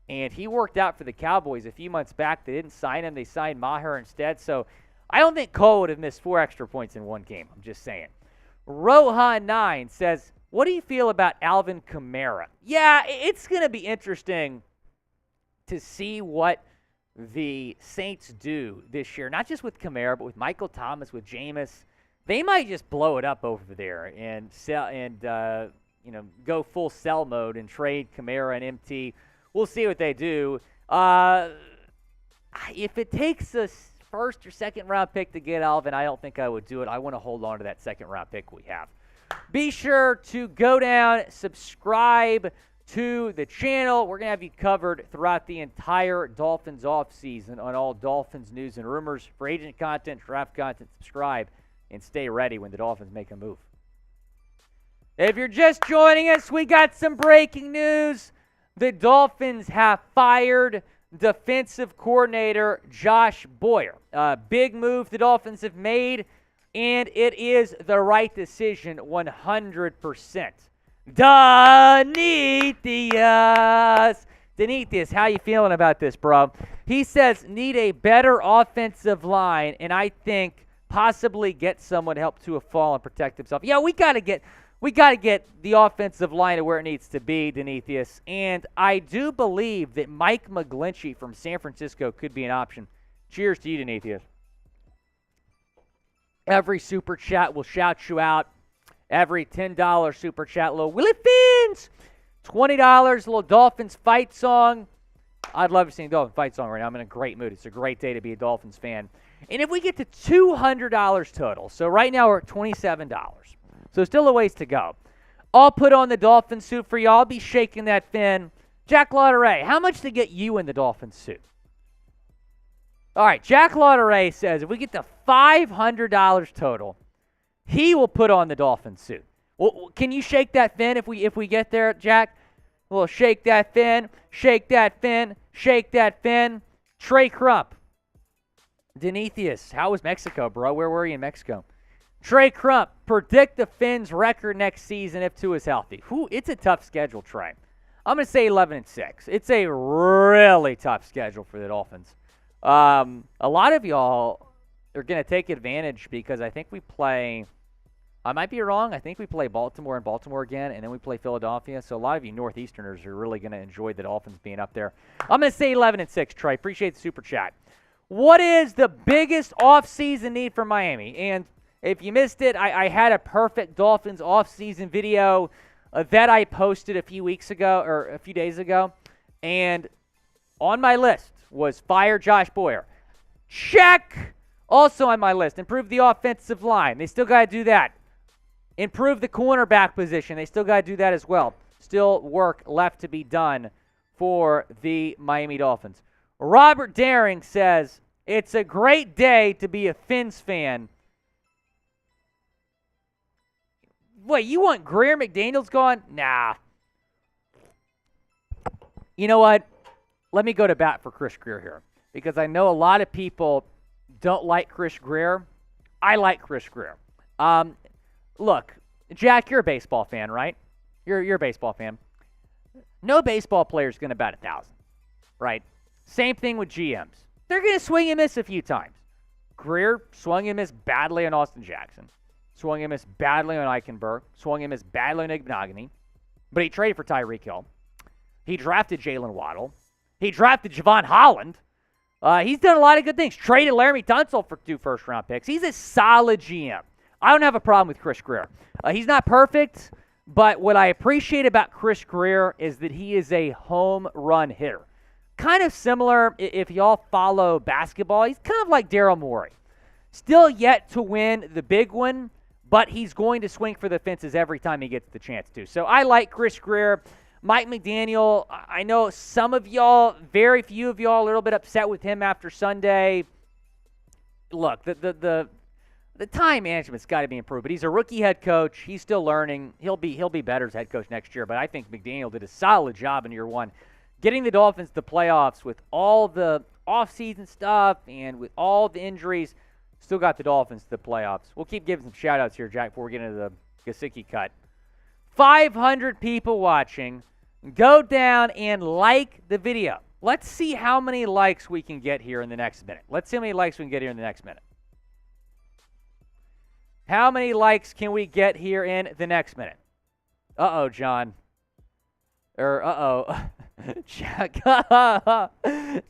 and he worked out for the Cowboys a few months back. They didn't sign him. They signed Maher instead, so I don't think Cole would have missed 4 extra points in one game. I'm just saying. Rohan9 says, what do you feel about Alvin Kamara? Yeah, it's going to be interesting to see what the Saints do this year, not just with Kamara, but with Michael Thomas, with Jameis. They might just blow it up over there and sell and go full sell mode and trade Kamara and MT. We'll see what they do. If it takes a 1st or 2nd round pick to get Alvin, I don't think I would do it. I want to hold on to that 2nd round pick we have. Be sure to go down, subscribe to the channel. We're going to have you covered throughout the entire Dolphins offseason on all Dolphins news and rumors. For agent content, draft content, subscribe, and stay ready when the Dolphins make a move. If you're just joining us, we got some breaking news. The Dolphins have fired defensive coordinator Josh Boyer. A big move the Dolphins have made, and it is the right decision 100%. Denithius, how you feeling about this, bro? He says, need a better offensive line, and I think possibly get someone to help Tua fall and protect himself. Yeah, we got to get the offensive line to where it needs to be, Denithius. And I do believe that Mike McGlinchey from San Francisco could be an option. Cheers to you, Denithius. Every super chat will shout you out. Every $10 super chat, little Willy Fins. $20, little Dolphins fight song. I'd love to sing a Dolphins fight song right now. I'm in a great mood. It's a great day to be a Dolphins fan. And if we get to $200 total, so right now we're at $27, so still a ways to go. I'll put on the Dolphin suit for y'all. I'll be shaking that fin. Jack Lauderay, how much to get you in the Dolphin suit? All right, Jack Lauderay says if we get to $500 total, he will put on the Dolphin suit. Well, can you shake that fin if we get there, Jack? We'll shake that fin, shake that fin, shake that fin. Trey Crump. Denethius, how was Mexico, bro? Where were you in Mexico? Trey Crump, predict the Fins record next season if Tua is healthy. Whew, it's a tough schedule, Trey. I'm going to say 11-6. It's a really tough schedule for the Dolphins. A lot of y'all are going to take advantage because I think we play, I might be wrong, I think we play Baltimore and Baltimore again, and then we play Philadelphia. So a lot of you Northeasterners are really going to enjoy the Dolphins being up there. I'm going to say 11-6, Trey. Appreciate the super chat. What is the biggest offseason need for Miami? And if you missed it, I had a perfect Dolphins offseason video that I posted a few weeks ago or a few days ago. And on my list was fire Josh Boyer. Check! Also on my list, improve the offensive line. They still got to do that. Improve the cornerback position. They still got to do that as well. Still work left to be done for the Miami Dolphins. Robert Daring says, it's a great day to be a Fins fan. Wait, you want Greer McDaniels gone? Nah. You know what? Let me go to bat for Chris Greer here because I know a lot of people don't like Chris Greer. I like Chris Greer. Look, Jack, you're a baseball fan, right? You're a baseball fan. No baseball player is going to bat 1,000, right? Same thing with GMs. They're going to swing and miss a few times. Greer swung and missed badly on Austin Jackson. Swung and missed badly on Eichenberg. Swung and missed badly on Igbenogany. But he traded for Tyreek Hill. He drafted Jalen Waddle. He drafted Javon Holland. He's done a lot of good things. Traded Laramie Tunsil for 2 first-round picks. He's a solid GM. I don't have a problem with Chris Greer. He's not perfect, but what I appreciate about Chris Greer is that he is a home run hitter. Kind of similar, if y'all follow basketball, he's kind of like Daryl Morey. Still yet to win the big one, but he's going to swing for the fences every time he gets the chance to. So I like Chris Greer. Mike McDaniel, I know some of y'all, very few of y'all, a little bit upset with him after Sunday. Look, the time management's got to be improved, but he's a rookie head coach. He's still learning. He'll be better as head coach next year, but I think McDaniel did a solid job in year one. Getting the Dolphins to the playoffs with all the offseason stuff and with all the injuries, still got the Dolphins to the playoffs. We'll keep giving some shout-outs here, Jack, before we get into the Gesicki cut. 500 people watching. Go down and like the video. Let's see how many likes we can get here in the next minute. Let's see how many likes we can get here in the next minute. How many likes can we get here in the next minute? Uh-oh, John. Jack.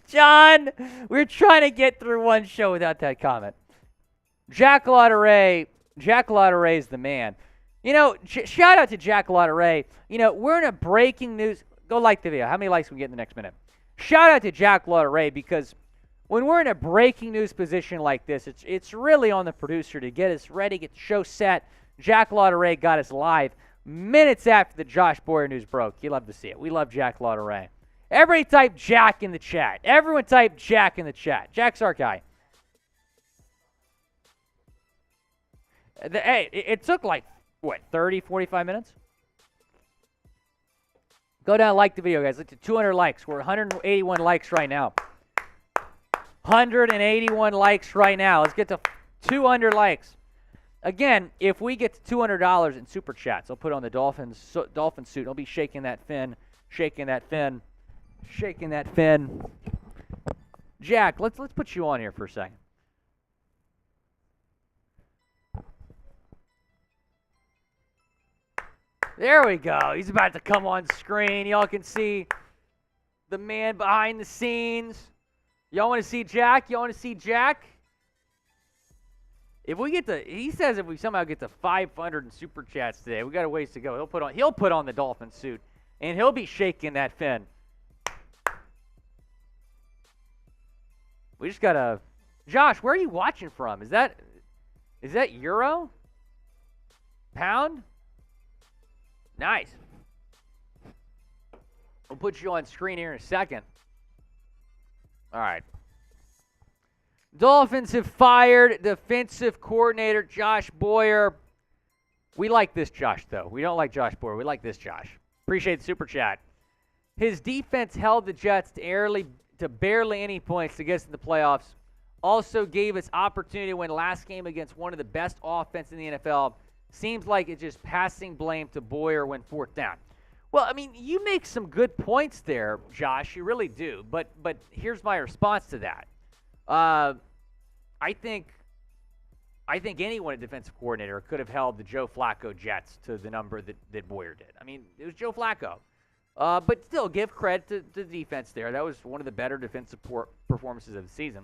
John, we're trying to get through one show without that comment. Jack Lauderay is the man. You know, shout out to Jack Lauderay. You know, we're in a breaking news. Go like the video. How many likes can we get in the next minute? Shout out to Jack Lauderay because when we're in a breaking news position like this, it's really on the producer to get us ready, get the show set. Jack Lauderay got us live minutes after the Josh Boyer news broke. You love to see it. We love Jack Lauderay. Everybody type Jack in the chat. Everyone type Jack in the chat. Jack's our guy. Hey, it took like, 30, 45 minutes? Go down and like the video, guys. Let's get to 200 likes. We're 181 likes right now. 181 likes right now. Let's get to 200 likes. Again, if we get to $200 in super chats, I'll put on the Dolphin suit. I'll be shaking that fin, shaking that fin, shaking that fin. Jack, let's put you on here for a second. There we go. He's about to come on screen. Y'all can see the man behind the scenes. Y'all want to see Jack? Y'all want to see Jack? he says if we somehow get to 500 in super chats today, we got a ways to go. He'll put on the Dolphin suit, and he'll be shaking that fin. We just gotta. Josh, where are you watching from? Is that euro? Pound? Nice. We'll put you on screen here in a second. All right. Dolphins have fired defensive coordinator Josh Boyer. We like this Josh, though. We don't like Josh Boyer. We like this Josh. Appreciate the super chat. His defense held the Jets to barely any points to get us in the playoffs. Also gave us opportunity to win last game against one of the best offense in the NFL. Seems like it's just passing blame to Boyer when fourth down. Well, I mean, you make some good points there, Josh. You really do. But here's my response to that. I think anyone a defensive coordinator could have held the Joe Flacco Jets to the number that Boyer did. I mean, it was Joe Flacco. But still, give credit to the defense there. That was one of the better defensive performances of the season.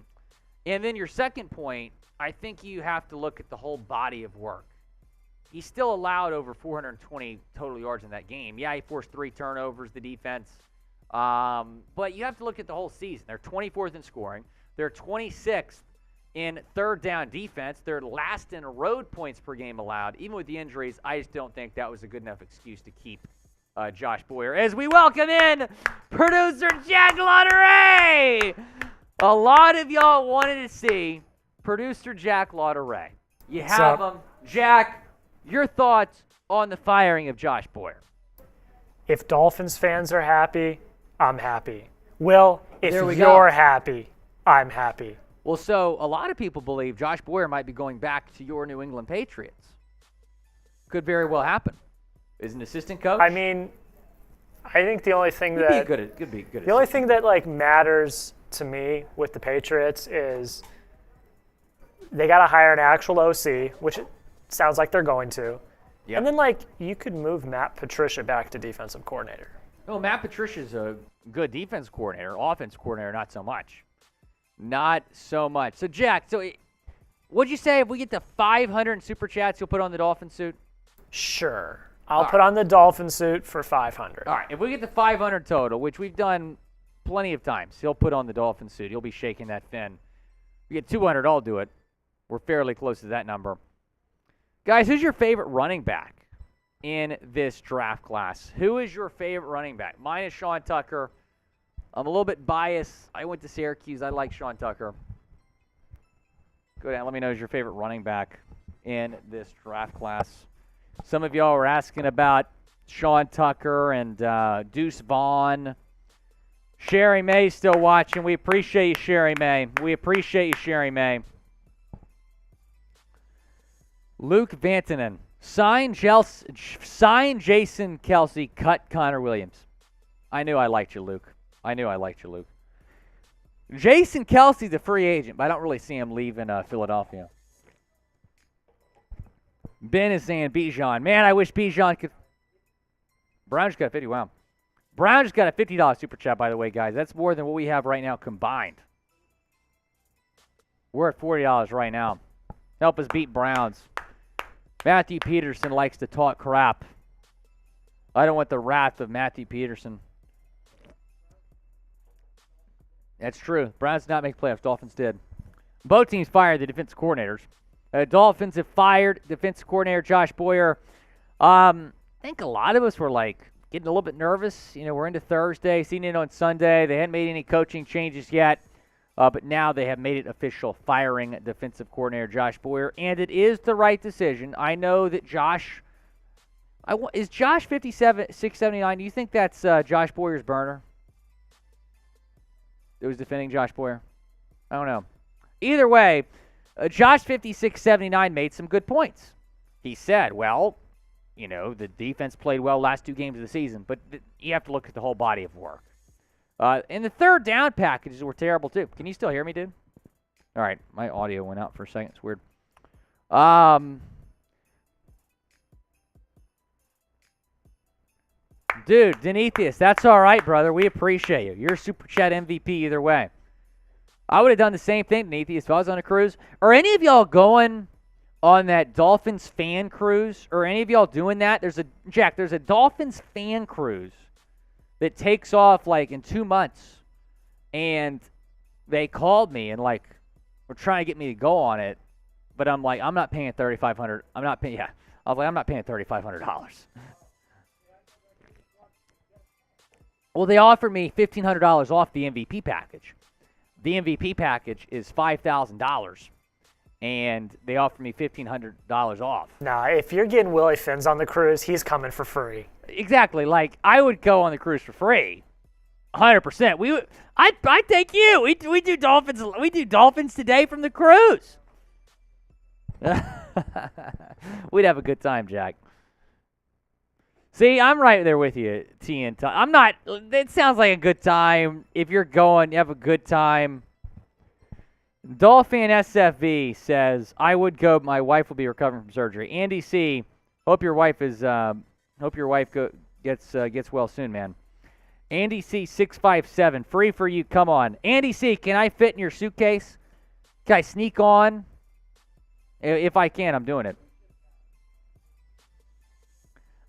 And then your second point, I think you have to look at the whole body of work. He still allowed over 420 total yards in that game. Yeah, he forced 3 turnovers, the defense. But you have to look at the whole season. They're 24th in scoring. They're 26th in third down defense. They're last in road points per game allowed. Even with the injuries, I just don't think that was a good enough excuse to keep Josh Boyer. As we welcome in producer Jack Lauderay. A lot of y'all wanted to see producer Jack Lauderay. You have him. Jack, your thoughts on the firing of Josh Boyer? If Dolphins fans are happy, I'm happy. Will, if you're happy, I'm happy. Well, so a lot of people believe Josh Boyer might be going back to your New England Patriots. Could very well happen. As an assistant coach? I mean, I think the only thing could be good. The only thing that matters to me with the Patriots is they got to hire an actual OC, which it sounds like they're going to. Yep. And then you could move Matt Patricia back to defensive coordinator. Well, Matt Patricia's a good defense coordinator. Offense coordinator, not so much. Not so much. So, Jack, what'd you say if we get to 500 in super chats, you'll put on the Dolphin suit? Sure. I'll put on the Dolphin suit for 500. All right. If we get to 500 total, which we've done plenty of times, he'll put on the Dolphin suit. He'll be shaking that fin. If we get 200, I'll do it. We're fairly close to that number. Guys, who's your favorite running back in this draft class? Who is your favorite running back? Mine is Sean Tucker. I'm a little bit biased. I went to Syracuse. I like Sean Tucker. Go down. Let me know who's your favorite running back in this draft class. Some of y'all were asking about Sean Tucker and Deuce Vaughn. Sherry May still watching. We appreciate you, Sherry May. We appreciate you, Sherry May. Luke Vantanen. Sign Jason Kelsey. Cut Connor Williams. I knew I liked you, Luke. Jason Kelsey's a free agent, but I don't really see him leaving Philadelphia. Ben is saying Bijan. Man, I wish Bijan could. Brown just got a 50. Wow. Brown just got a $50 super chat, by the way, guys. That's more than what we have right now combined. We're at $40 right now. Help us beat Browns. Matthew Peterson likes to talk crap. I don't want the wrath of Matthew Peterson. That's true. Browns did not make playoffs. Dolphins did. Both teams fired the defensive coordinators. Dolphins have fired defensive coordinator Josh Boyer. I think a lot of us were getting a little bit nervous. We're into Thursday, seeing it on Sunday. They hadn't made any coaching changes yet, but now they have made it official, firing defensive coordinator Josh Boyer, and it is the right decision. I know that Josh is Josh 679. Do you think that's Josh Boyer's burner? It was defending Josh Boyer. I don't know. Either way, Josh 5679 made some good points. He said, well, the defense played well last 2 games of the season, but you have to look at the whole body of work. And the third down packages were terrible, too. Can you still hear me, dude? All right. My audio went out for a second. It's weird. Dude, Denethius, that's all right, brother. We appreciate you. You're a Super Chat MVP either way. I would have done the same thing, Denethius, if I was on a cruise. Are any of y'all going on that Dolphins fan cruise, or any of y'all doing that, there's a Dolphins fan cruise that takes off like in 2 months, and they called me and like were trying to get me to go on it, but I'm like, I'm not paying $3,500. I'm not paying. Yeah, I was like, I'm not paying $3,500. Well, they offered me $1,500 off the MVP package. The MVP package is $5,000, and they offered me $1,500 off. Nah, if you're getting Willy Fins on the cruise, he's coming for free. Exactly. Like, I would go on the cruise for free, 100%. I'd take you. We do Dolphins. We do Dolphins today from the cruise. We'd have a good time, Jack. See, I'm right there with you, T and T. I'm not. It sounds like a good time. If you're going, you have a good time. Dolphin SFV says, "I would go. But my wife will be recovering from surgery." Andy C, hope your wife is. Hope your wife gets well soon, man. Andy C 657, free for you. Come on, Andy C. Can I fit in your suitcase? Can I sneak on? If I can, I'm doing it.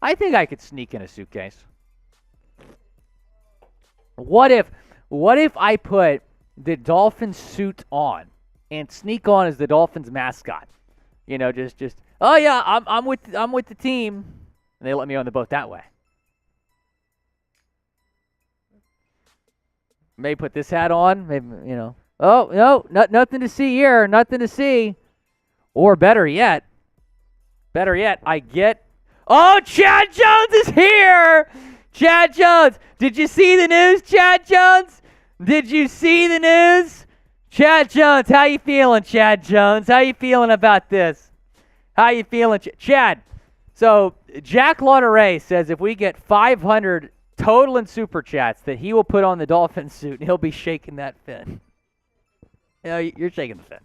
I think I could sneak in a suitcase. What if I put the Dolphins suit on and sneak on as the Dolphins mascot? You know, just oh yeah, I'm with the team, and they let me on the boat that way. Maybe put this hat on. Maybe, you know. Oh no, nothing to see here. Nothing to see. Or better yet, I get. Oh, Chad Jones is here! Chad Jones. Did you see the news, Chad Jones? Did you see the news? Chad Jones, how you feeling, Chad Jones? How you feeling about this? How you feeling, Chad? So, Jack Lauderay says if we get 500 total in Super Chats that he will put on the Dolphin suit and he'll be shaking that fin. You know, you're shaking the fin.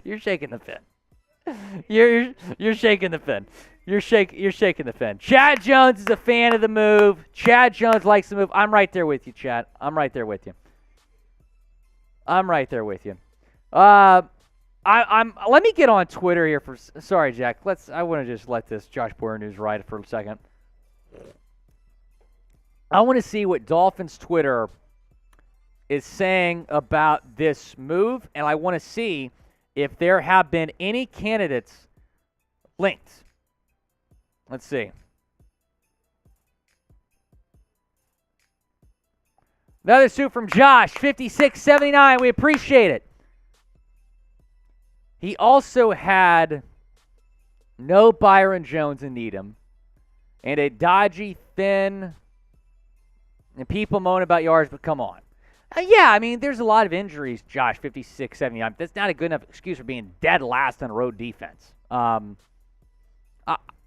You're shaking the fin. You're shaking the fin. You're shaking the fin. Chad Jones is a fan of the move. Chad Jones likes the move. I'm right there with you, Chad. I'm right there with you. Let me get on Twitter here for. Sorry, Jack. I want to just let this Josh Boyer news ride for a second. I want to see what Dolphins Twitter is saying about this move, and I want to see if there have been any candidates linked. Let's see. Another suit from Josh, 5679. We appreciate it. He also had no Byron Jones in Needham and a dodgy, thin, and people moan about yards, but come on. Yeah, I mean, there's a lot of injuries, Josh, 5679. That's not a good enough excuse for being dead last on road defense.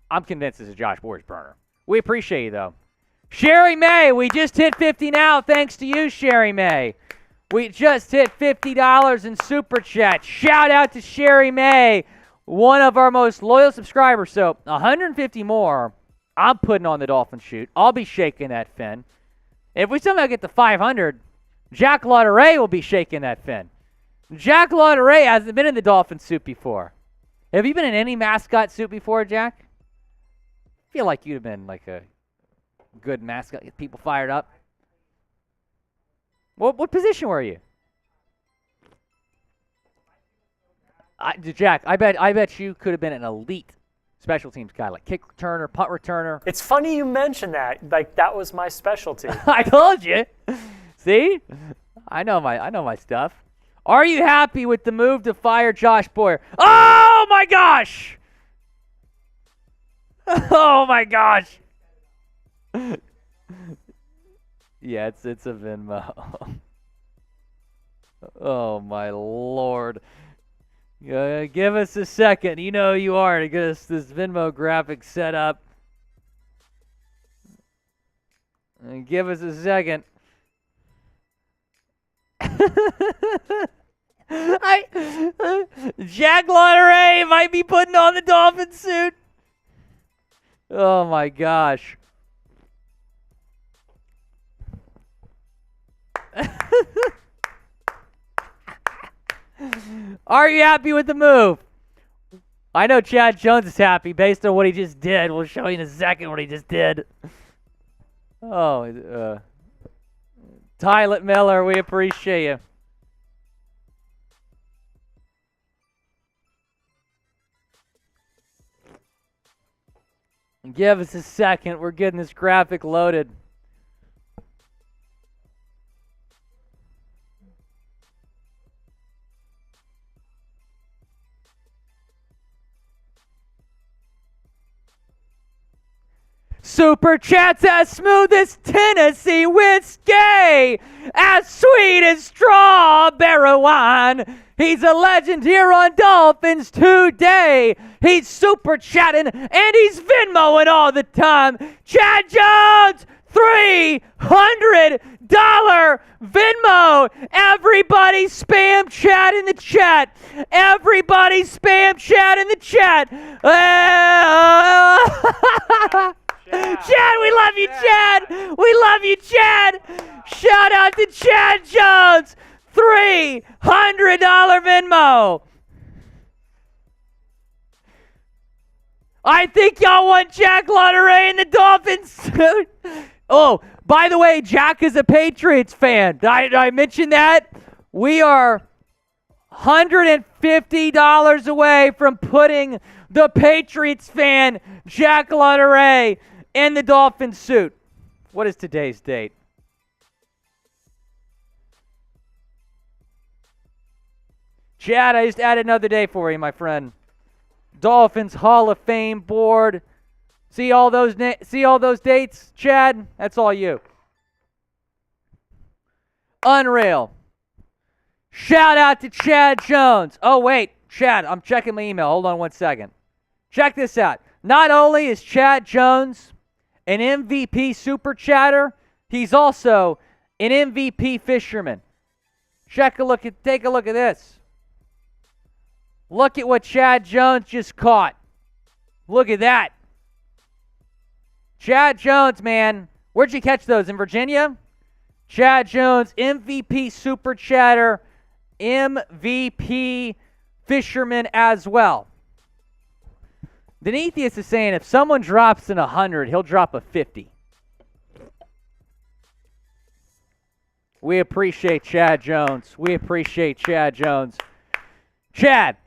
I'm convinced this is Josh Boyer's burner. We appreciate you, though. Sherry May, we just hit 50 now. Thanks to you, Sherry May. We just hit $50 in Super Chat. Shout out to Sherry May, one of our most loyal subscribers. So 150 more, I'm putting on the Dolphin shoot. I'll be shaking that fin. If we somehow get to 500, Jack Lauderay will be shaking that fin. Jack Lauderay hasn't been in the Dolphin suit before. Have you been in any mascot suit before, Jack? I feel like you'd have been like a good mascot, get people fired up. What position were you? Jack, I bet you could have been an elite special teams guy, like kick returner, punt returner. It's funny you mentioned that. Like, that was my specialty. I told you. See? I know my stuff. Are you happy with the move to fire Josh Boyer? Oh my gosh! Oh my gosh! Yeah, it's a Venmo. Oh my Lord! Give us a second. You know who you are to get us this Venmo graphic set up. Give us a second. Jack Lauderay might be putting on the Dolphin suit. Oh my gosh. Are you happy with the move? I know Chad Jones is happy based on what he just did. We'll show you in a second what he just did. Oh, Tyler Miller, we appreciate you. Give us a second. We're getting this graphic loaded. Super Chats as smooth as Tennessee whiskey, as sweet as strawberry wine. He's a legend here on Dolphins today. He's super chatting and he's Venmoing all the time. Chad Jones, $300 Venmo. Everybody spam chat in the chat. Everybody spam chat in the chat. Chad, we love you, Chad. We love you, Chad. Shout out to Chad Jones. $300 Venmo. I think y'all want Jack Lotteray in the Dolphins suit. Oh, by the way, Jack is a Patriots fan. Did I mention that? We are $150 away from putting the Patriots fan, Jack Lotteray, in the Dolphins suit. What is today's date? Chad, I just added another day for you, my friend. Dolphins Hall of Fame board. See all those dates, Chad? That's all you. Unreal. Shout out to Chad Jones. Oh, wait, Chad, I'm checking my email. Hold on one second. Check this out. Not only is Chad Jones an MVP super chatter, he's also an MVP fisherman. Take a look at this. Look at what Chad Jones just caught. Look at that. Chad Jones, man. Where'd you catch those? In Virginia? Chad Jones, MVP super chatter, MVP fisherman as well. Denetheus is saying if someone drops in 100, he'll drop a 50. We appreciate Chad Jones. We appreciate Chad Jones. Chad.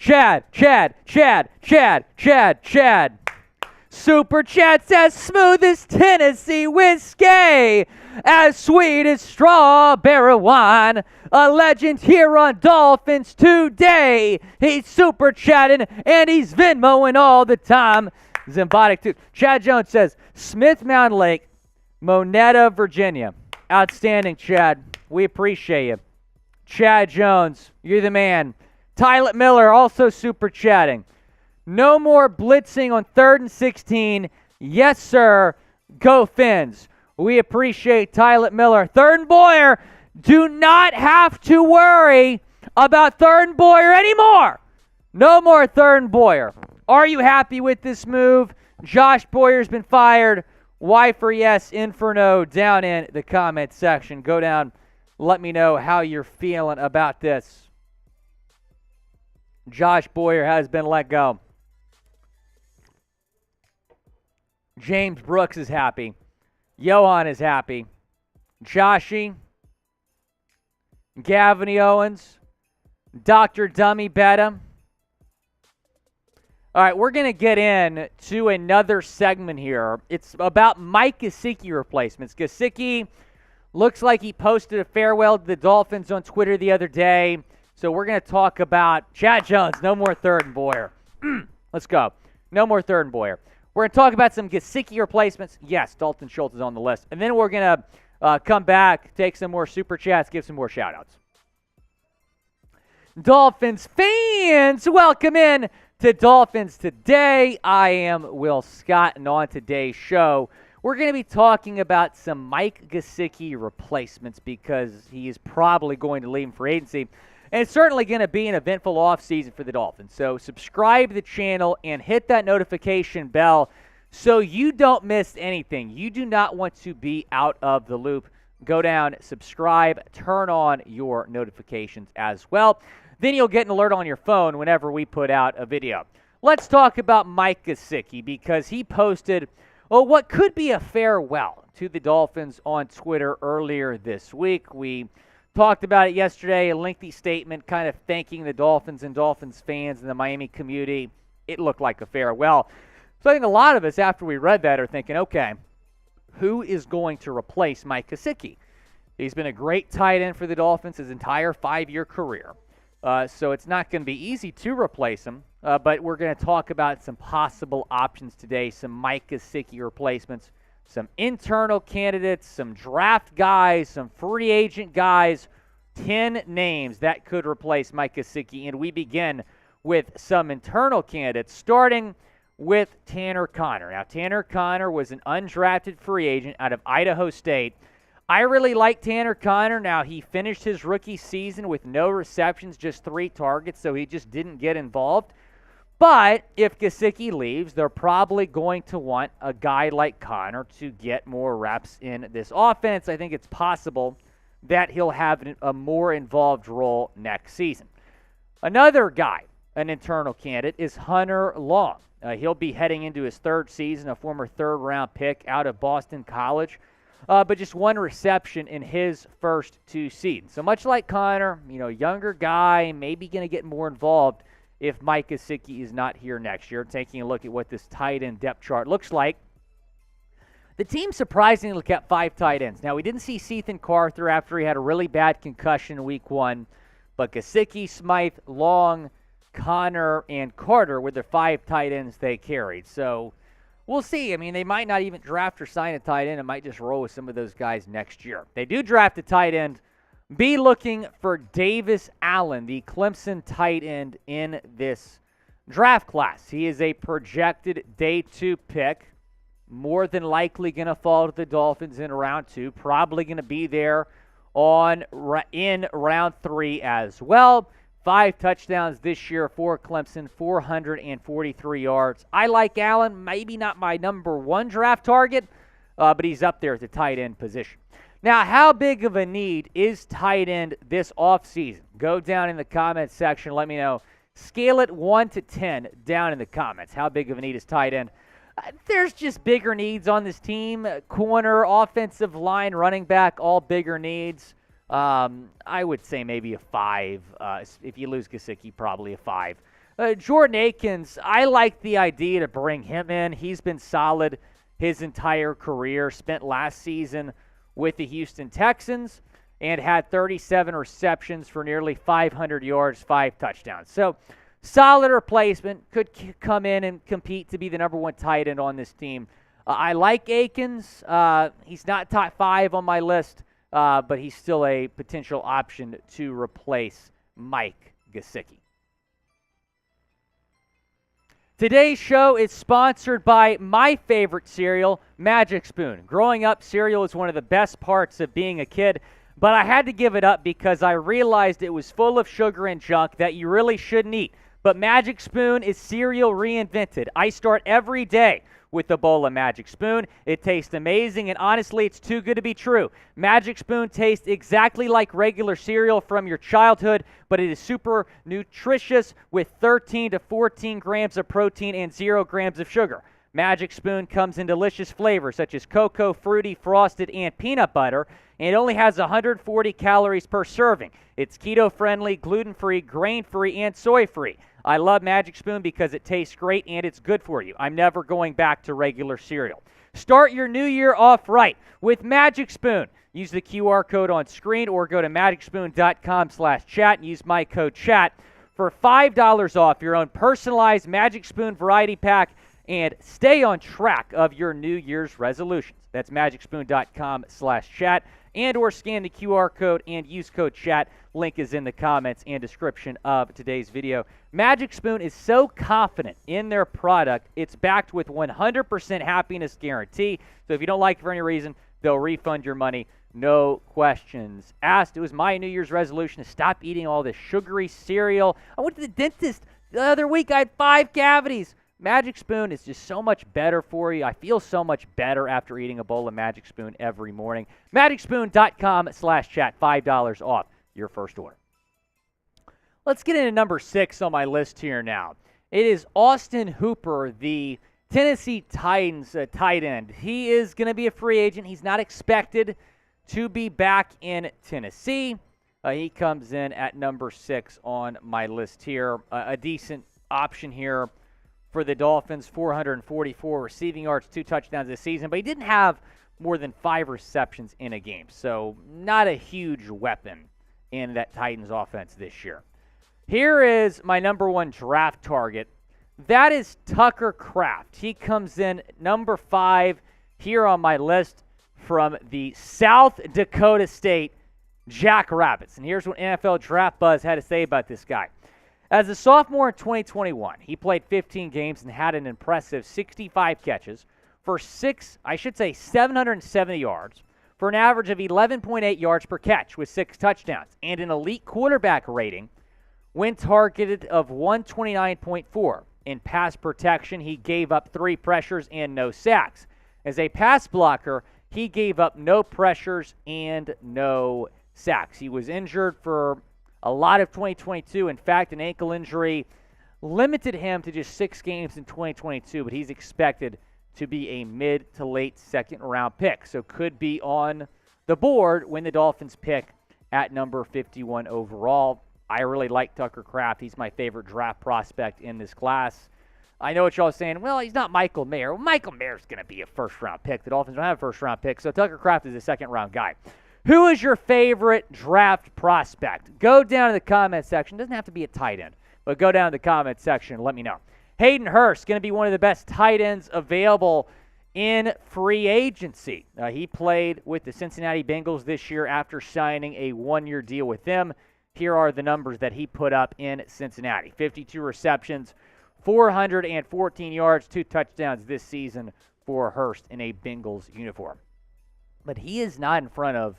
Super Chat says smooth as Tennessee whiskey, as sweet as strawberry wine. A legend here on Dolphins today. He's super chatting and he's Venmoing all the time. Zimbotic too. Chad Jones says Smith Mountain Lake, Monetta, Virginia. Outstanding, Chad. We appreciate you. Chad Jones, you're the man. Tyler Miller also super chatting. No more blitzing on 3rd and 16. Yes, sir. Go Fins. We appreciate Tyler Miller. 3rd and Boyer, do not have to worry about 3rd and Boyer anymore. No more 3rd and Boyer. Are you happy with this move? Josh Boyer's been fired. Why for yes, Inferno, down in the comment section. Go down. Let me know how you're feeling about this. Josh Boyer has been let go. James Brooks is happy. Johan is happy. Joshy. Gavin Owens. Dr. Dummy Betta. All right, we're going to get in to another segment here. It's about Mike Gesicki replacements. Gesicki looks like he posted a farewell to the Dolphins on Twitter the other day. So we're going to talk about Chad Jones, no more 3rd and Boyer. Let's go. No more 3rd and Boyer. We're going to talk about some Gesicki replacements. Yes, Dalton Schultz is on the list. And then we're going to come back, take some more super chats, give some more shout-outs. Dolphins fans, welcome in to Dolphins Today. I am Will Scott, and on today's show, we're going to be talking about some Mike Gesicki replacements because he is probably going to leave him for agency. And it's certainly going to be an eventful offseason for the Dolphins. So subscribe to the channel and hit that notification bell so you don't miss anything. You do not want to be out of the loop. Go down, subscribe, turn on your notifications as well. Then you'll get an alert on your phone whenever we put out a video. let's talk about Mike Gesicki because he posted what could be a farewell to the Dolphins on Twitter earlier this week. We talked about it yesterday, a lengthy statement kind of thanking the Dolphins and Dolphins fans and the Miami community. It looked like a farewell. So I think a lot of us, after we read that, are thinking, okay, who is going to replace Mike Gesicki? He's been a great tight end for the Dolphins his entire 5-year career. So it's not going to be easy to replace him, but we're going to talk about some possible options today, some Mike Gesicki replacements, some internal candidates, some draft guys, some free agent guys, 10 names that could replace Mike Gesicki. And we begin with some internal candidates, starting with Tanner Conner. Now, Tanner Conner was an undrafted free agent out of Idaho State. I really like Tanner Conner. Now, he finished his rookie season with no receptions, just 3 targets, so he just didn't get involved. But if Gesicki leaves, they're probably going to want a guy like Conner to get more reps in this offense. I think it's possible that he'll have a more involved role next season. Another guy, an internal candidate, is Hunter Long. He'll be heading into his 3rd season, a former 3rd-round pick out of Boston College, but just 1 reception in his first 2 seasons. So much like Conner, younger guy, maybe going to get more involved if Mike Gesicki is not here next year. Taking a look at what this tight end depth chart looks like, the team surprisingly kept 5 tight ends. Now, we didn't see Sethan Carter after he had a really bad concussion in week 1, but Gesicki, Smythe, Long, Conner, and Carter were the 5 tight ends they carried. So we'll see. I mean, they might not even draft or sign a tight end. It might just roll with some of those guys next year. They do draft a tight end. Be looking for Davis Allen, the Clemson tight end in this draft class. He is a projected day 2 pick. More than likely going to fall to the Dolphins in round 2. Probably going to be there in round 3 as well. 5 touchdowns this year for Clemson, 443 yards. I like Allen, maybe not my number 1 draft target, but he's up there at the tight end position. Now, how big of a need is tight end this offseason? Go down in the comments section. Let me know. Scale it 1 to 10 down in the comments. How big of a need is tight end? There's just bigger needs on this team. Corner, offensive line, running back, all bigger needs. I would say maybe a 5. If you lose Gesicki, probably a 5. Jordan Akins, I like the idea to bring him in. He's been solid his entire career. Spent last season with the Houston Texans and had 37 receptions for nearly 500 yards, 5 touchdowns. So solid replacement. Could come in and compete to be the number 1 tight end on this team. I like Akins. He's not top 5 on my list. But he's still a potential option to replace Mike Gesicki. Today's show is sponsored by my favorite cereal, Magic Spoon. Growing up, cereal is one of the best parts of being a kid, but I had to give it up because I realized it was full of sugar and junk that you really shouldn't eat. But Magic Spoon is cereal reinvented. I start every day with a bowl of Magic Spoon. It tastes amazing, and honestly, it's too good to be true. Magic Spoon tastes exactly like regular cereal from your childhood, but it is super nutritious with 13 to 14 grams of protein and 0 grams of sugar. Magic Spoon comes in delicious flavors such as cocoa, fruity, frosted, and peanut butter, and it only has 140 calories per serving. It's keto-friendly, gluten-free, grain-free, and soy-free. I love Magic Spoon because it tastes great and it's good for you. I'm never going back to regular cereal. Start your new year off right with Magic Spoon. Use the QR code on screen or go to magicspoon.com/chat and use my code CHAT for $5 off your own personalized Magic Spoon variety pack and stay on track of your New Year's resolutions. That's magicspoon.com/chat and or scan the QR code and use code CHAT. Link is in the comments and description of today's video. Magic Spoon is so confident in their product, it's backed with 100% happiness guarantee. So if you don't like it for any reason, they'll refund your money, no questions asked. It was my New Year's resolution to stop eating all this sugary cereal. I went to the dentist the other week. I had 5 cavities. Magic Spoon is just so much better for you. I feel so much better after eating a bowl of Magic Spoon every morning. magicspoon.com/chat, $5 off your first order. Let's get into number 6 on my list here now. It is Austin Hooper, the Tennessee Titans tight end. He is going to be a free agent. He's not expected to be back in Tennessee. He comes in at number 6 on my list here. A decent option here for the Dolphins, 444 receiving yards, 2 touchdowns this season, but he didn't have more than 5 receptions in a game, so not a huge weapon in that Titans offense this year. Here is my number 1 draft target. That is Tucker Kraft. He comes in number 5 here on my list from the South Dakota State Jackrabbits. And here's what NFL Draft Buzz had to say about this guy. As a sophomore in 2021, he played 15 games and had an impressive 65 catches for 770 yards for an average of 11.8 yards per catch with 6 touchdowns and an elite quarterback rating when targeted of 129.4. In pass protection, he gave up 3 pressures and no sacks. As a pass blocker, he gave up no pressures and no sacks. He was injured for a lot of 2022. In fact, an ankle injury limited him to just 6 games in 2022, but he's expected to be a mid to late second-round pick, so could be on the board when the Dolphins pick at number 51 overall. I really like Tucker Kraft. He's my favorite draft prospect in this class. I know what y'all are saying. Well, he's not Michael Mayer. Well, Michael Mayer's going to be a first-round pick. The Dolphins don't have a first-round pick, so Tucker Kraft is a second-round guy. Who is your favorite draft prospect? Go down to the comment section. It doesn't have to be a tight end, but go down to the comment section and let me know. Hayden Hurst, going to be one of the best tight ends available in free agency. He played with the Cincinnati Bengals this year after signing a 1-year deal with them. Here are the numbers that he put up in Cincinnati. 52 receptions, 414 yards, 2 touchdowns this season for Hurst in a Bengals uniform. But he is not in front of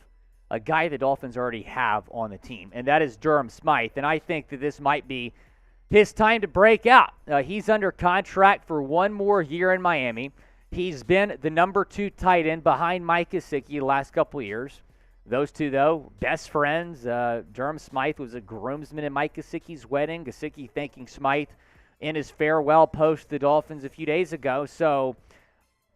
a guy the Dolphins already have on the team, and that is Durham Smythe. And I think that this might be his time to break out. He's under contract for 1 more year in Miami. He's been the number 2 tight end behind Mike Gesicki the last couple of years. Those two, though, best friends. Durham Smythe was a groomsman at Mike Gesicki's wedding. Gesicki thanking Smythe in his farewell post to the Dolphins a few days ago. So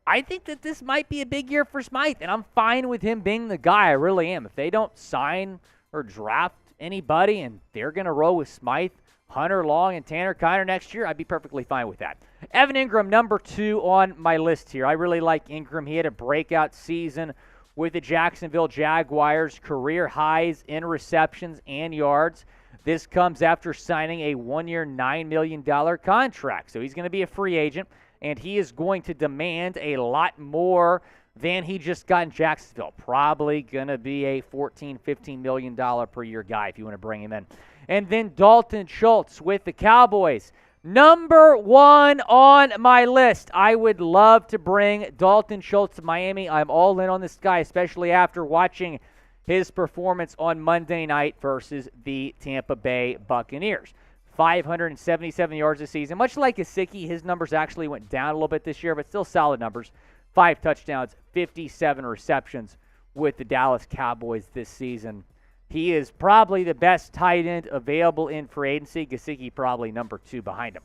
I think that this might be a big year for Smythe, and I'm fine with him being the guy. I really am. If they don't sign or draft anybody and they're going to roll with Smythe, Hunter Long, and Tanner Kiner next year, I'd be perfectly fine with that. Evan Ingram, number 2 on my list here. I really like Ingram. He had a breakout season with the Jacksonville Jaguars, career highs in receptions and yards. This comes after signing a 1-year, $9 million contract. So he's going to be a free agent, and he is going to demand a lot more than he just got in Jacksonville. Probably going to be a $14, $15 million per year guy if you want to bring him in. And then Dalton Schultz with the Cowboys. Number 1 on my list. I would love to bring Dalton Schultz to Miami. I'm all in on this guy, especially after watching his performance on Monday night versus the Tampa Bay Buccaneers. 577 yards this season. Much like Gesicki, his numbers actually went down a little bit this year, but still solid numbers. 5 touchdowns, 57 receptions with the Dallas Cowboys this season. He is probably the best tight end available in free agency. Gesicki probably number 2 behind him.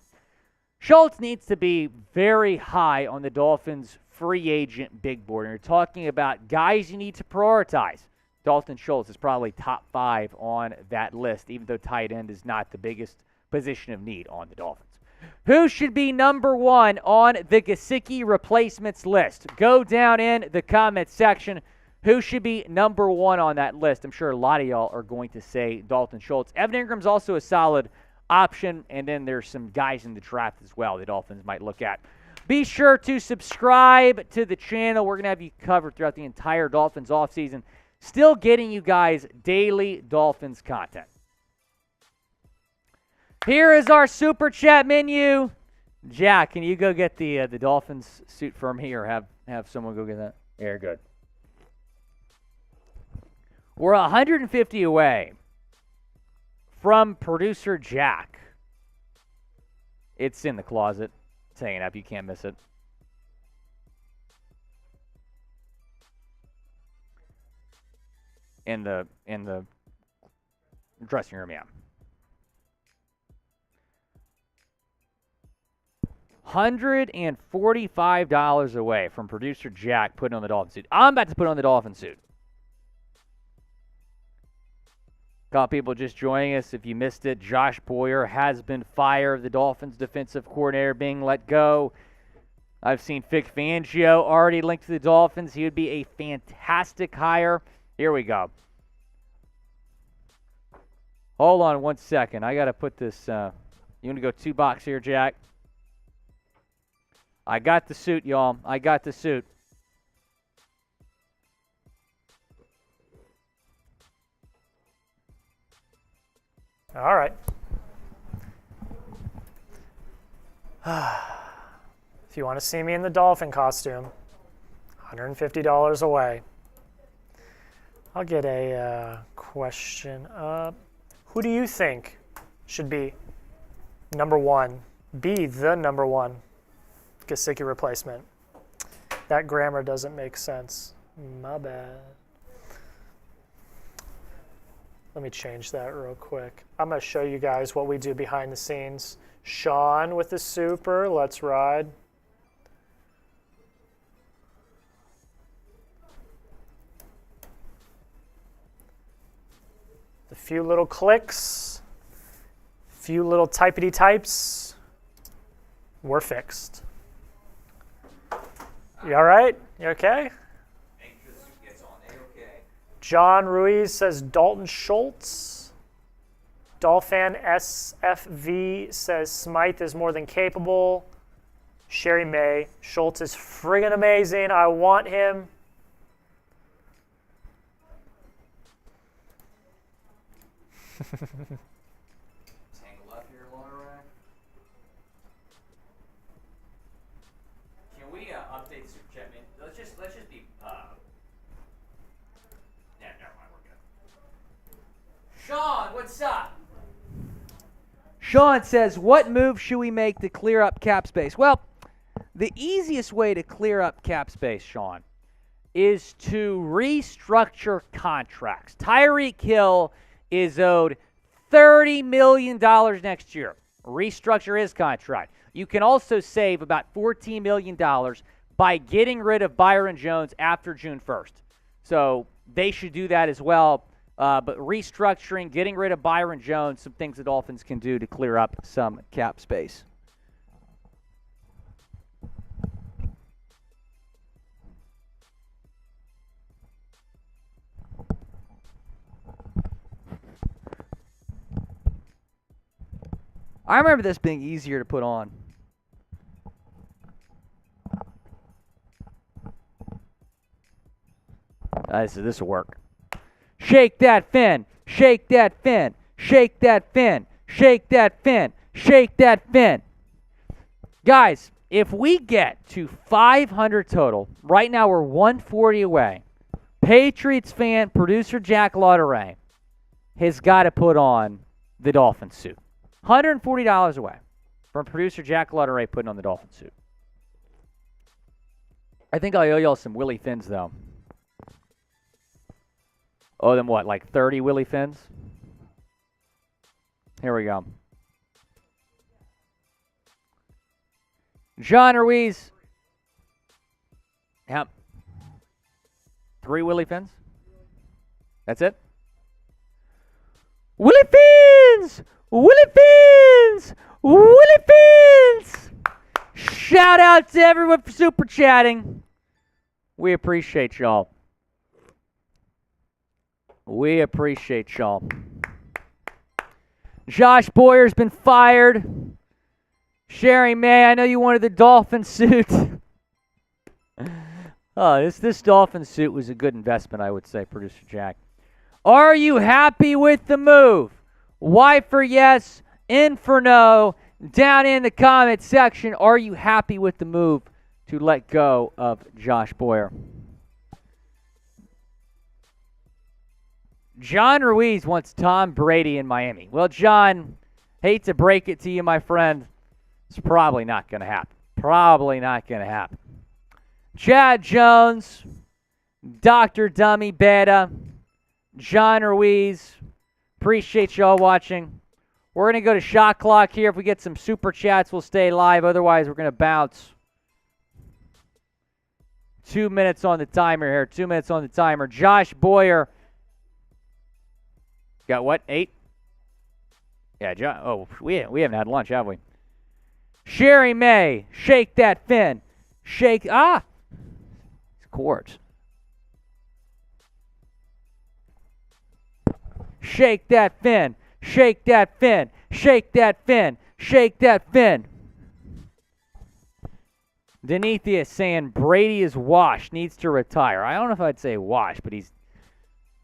Schultz needs to be very high on the Dolphins' free agent big board. And you're talking about guys you need to prioritize. Dalton Schultz is probably top 5 on that list, even though tight end is not the biggest position of need on the Dolphins. Who should be number 1 on the Gesicki replacements list? Go down in the comment section. Who should be number 1 on that list? I'm sure a lot of y'all are going to say Dalton Schultz. Evan Ingram's also a solid option, and then there's some guys in the draft as well the Dolphins might look at. Be sure to subscribe to the channel. We're going to have you covered throughout the entire Dolphins offseason. Still getting you guys daily Dolphins content. Here is our Super Chat menu. Jack, can you go get the Dolphins suit for me, or have someone go get that? Very good. We're 150 away from producer Jack. It's in the closet. It's hanging up. You can't miss it. In the dressing room, yeah. $145 away from producer Jack putting on the Dolphin suit. I'm about to put on the Dolphin suit. A couple people just joining us. If you missed it, Josh Boyer has been fired. The Dolphins defensive coordinator being let go. I've seen Vic Fangio already linked to the Dolphins. He would be a fantastic hire. Here we go. Hold on 1 second. I got to put this. You want to go 2 box here, Jack? I got the suit, y'all. I got the suit. All right. If you want to see me in the Dolphin costume, $150 away. I'll get a question up. Who do you think should be number 1? Be the number 1 Gesicki replacement? That grammar doesn't make sense. My bad. Let me change that real quick. I'm going to show you guys what we do behind the scenes. Sean with the super. Let's ride. A few little clicks, few little typity types. We're fixed. You all right? You okay? John Ruiz says Dalton Schultz. Dolphin SFV says Smythe is more than capable. Sherry May, Schultz is friggin' amazing. I want him. Tangle up here, Laura. Can we update the super chat? Let's just be. Yeah, never mind. We're good. Sean, what's up? Sean says, "What move should we make to clear up cap space?" Well, the easiest way to clear up cap space, Sean, is to restructure contracts. Tyreek Hill is owed $30 million next year. Restructure his contract. You can also save about $14 million by getting rid of Byron Jones after June 1st. So they should do that as well. But restructuring, getting rid of Byron Jones, some things the Dolphins can do to clear up some cap space. I remember this being easier to put on. So this will work. Shake that fin. Shake that fin. Shake that fin. Shake that fin. Shake that fin. Guys, if we get to 500 total, right now we're 140 away. Patriots fan, producer Jack Lauderay, has got to put on the Dolphin suit. $140 away from producer Jack Lauderay putting on the Dolphin suit. I think I owe y'all some Willy fins, though. Owe them what, like 30 Willy fins? Here we go. John Ruiz. Yep. 3 Willy fins? That's it? Willy fins! Willy fins! Willy fins! Shout out to everyone for super chatting. We appreciate y'all. We appreciate y'all. Josh Boyer's been fired. Sherry May, I know you wanted the Dolphin suit. This Dolphin suit was a good investment, I would say, producer Jack. Are you happy with the move? Y for yes, N for no. Down in the comment section, are you happy with the move to let go of Josh Boyer? John Ruiz wants Tom Brady in Miami. Well, John, hate to break it to you, my friend. It's probably not going to happen. Probably not going to happen. Chad Jones, Dr. Dummy Beta, John Ruiz, appreciate y'all watching. We're going to go to shot clock here. If we get some super chats, we'll stay live. Otherwise, we're going to bounce. 2 minutes on the timer here. 2 minutes on the timer. Josh Boyer. Got what? 8? Yeah, we haven't had lunch, have we? Sherry May. Shake that fin. Shake. It's chords. Shake that fin. Shake that fin. Shake that fin. Shake that fin. Denethia saying Brady is washed, needs to retire. I don't know if I'd say washed, but he's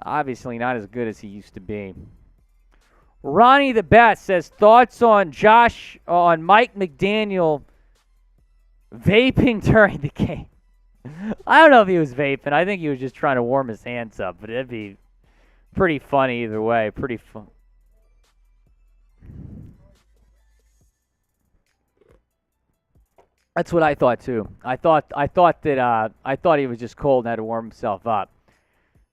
obviously not as good as he used to be. Ronnie the Best says thoughts on Mike McDaniel vaping during the game. I don't know if he was vaping. I think he was just trying to warm his hands up, but it'd be pretty funny either way. Pretty fun. That's what I thought too. I thought he was just cold and had to warm himself up.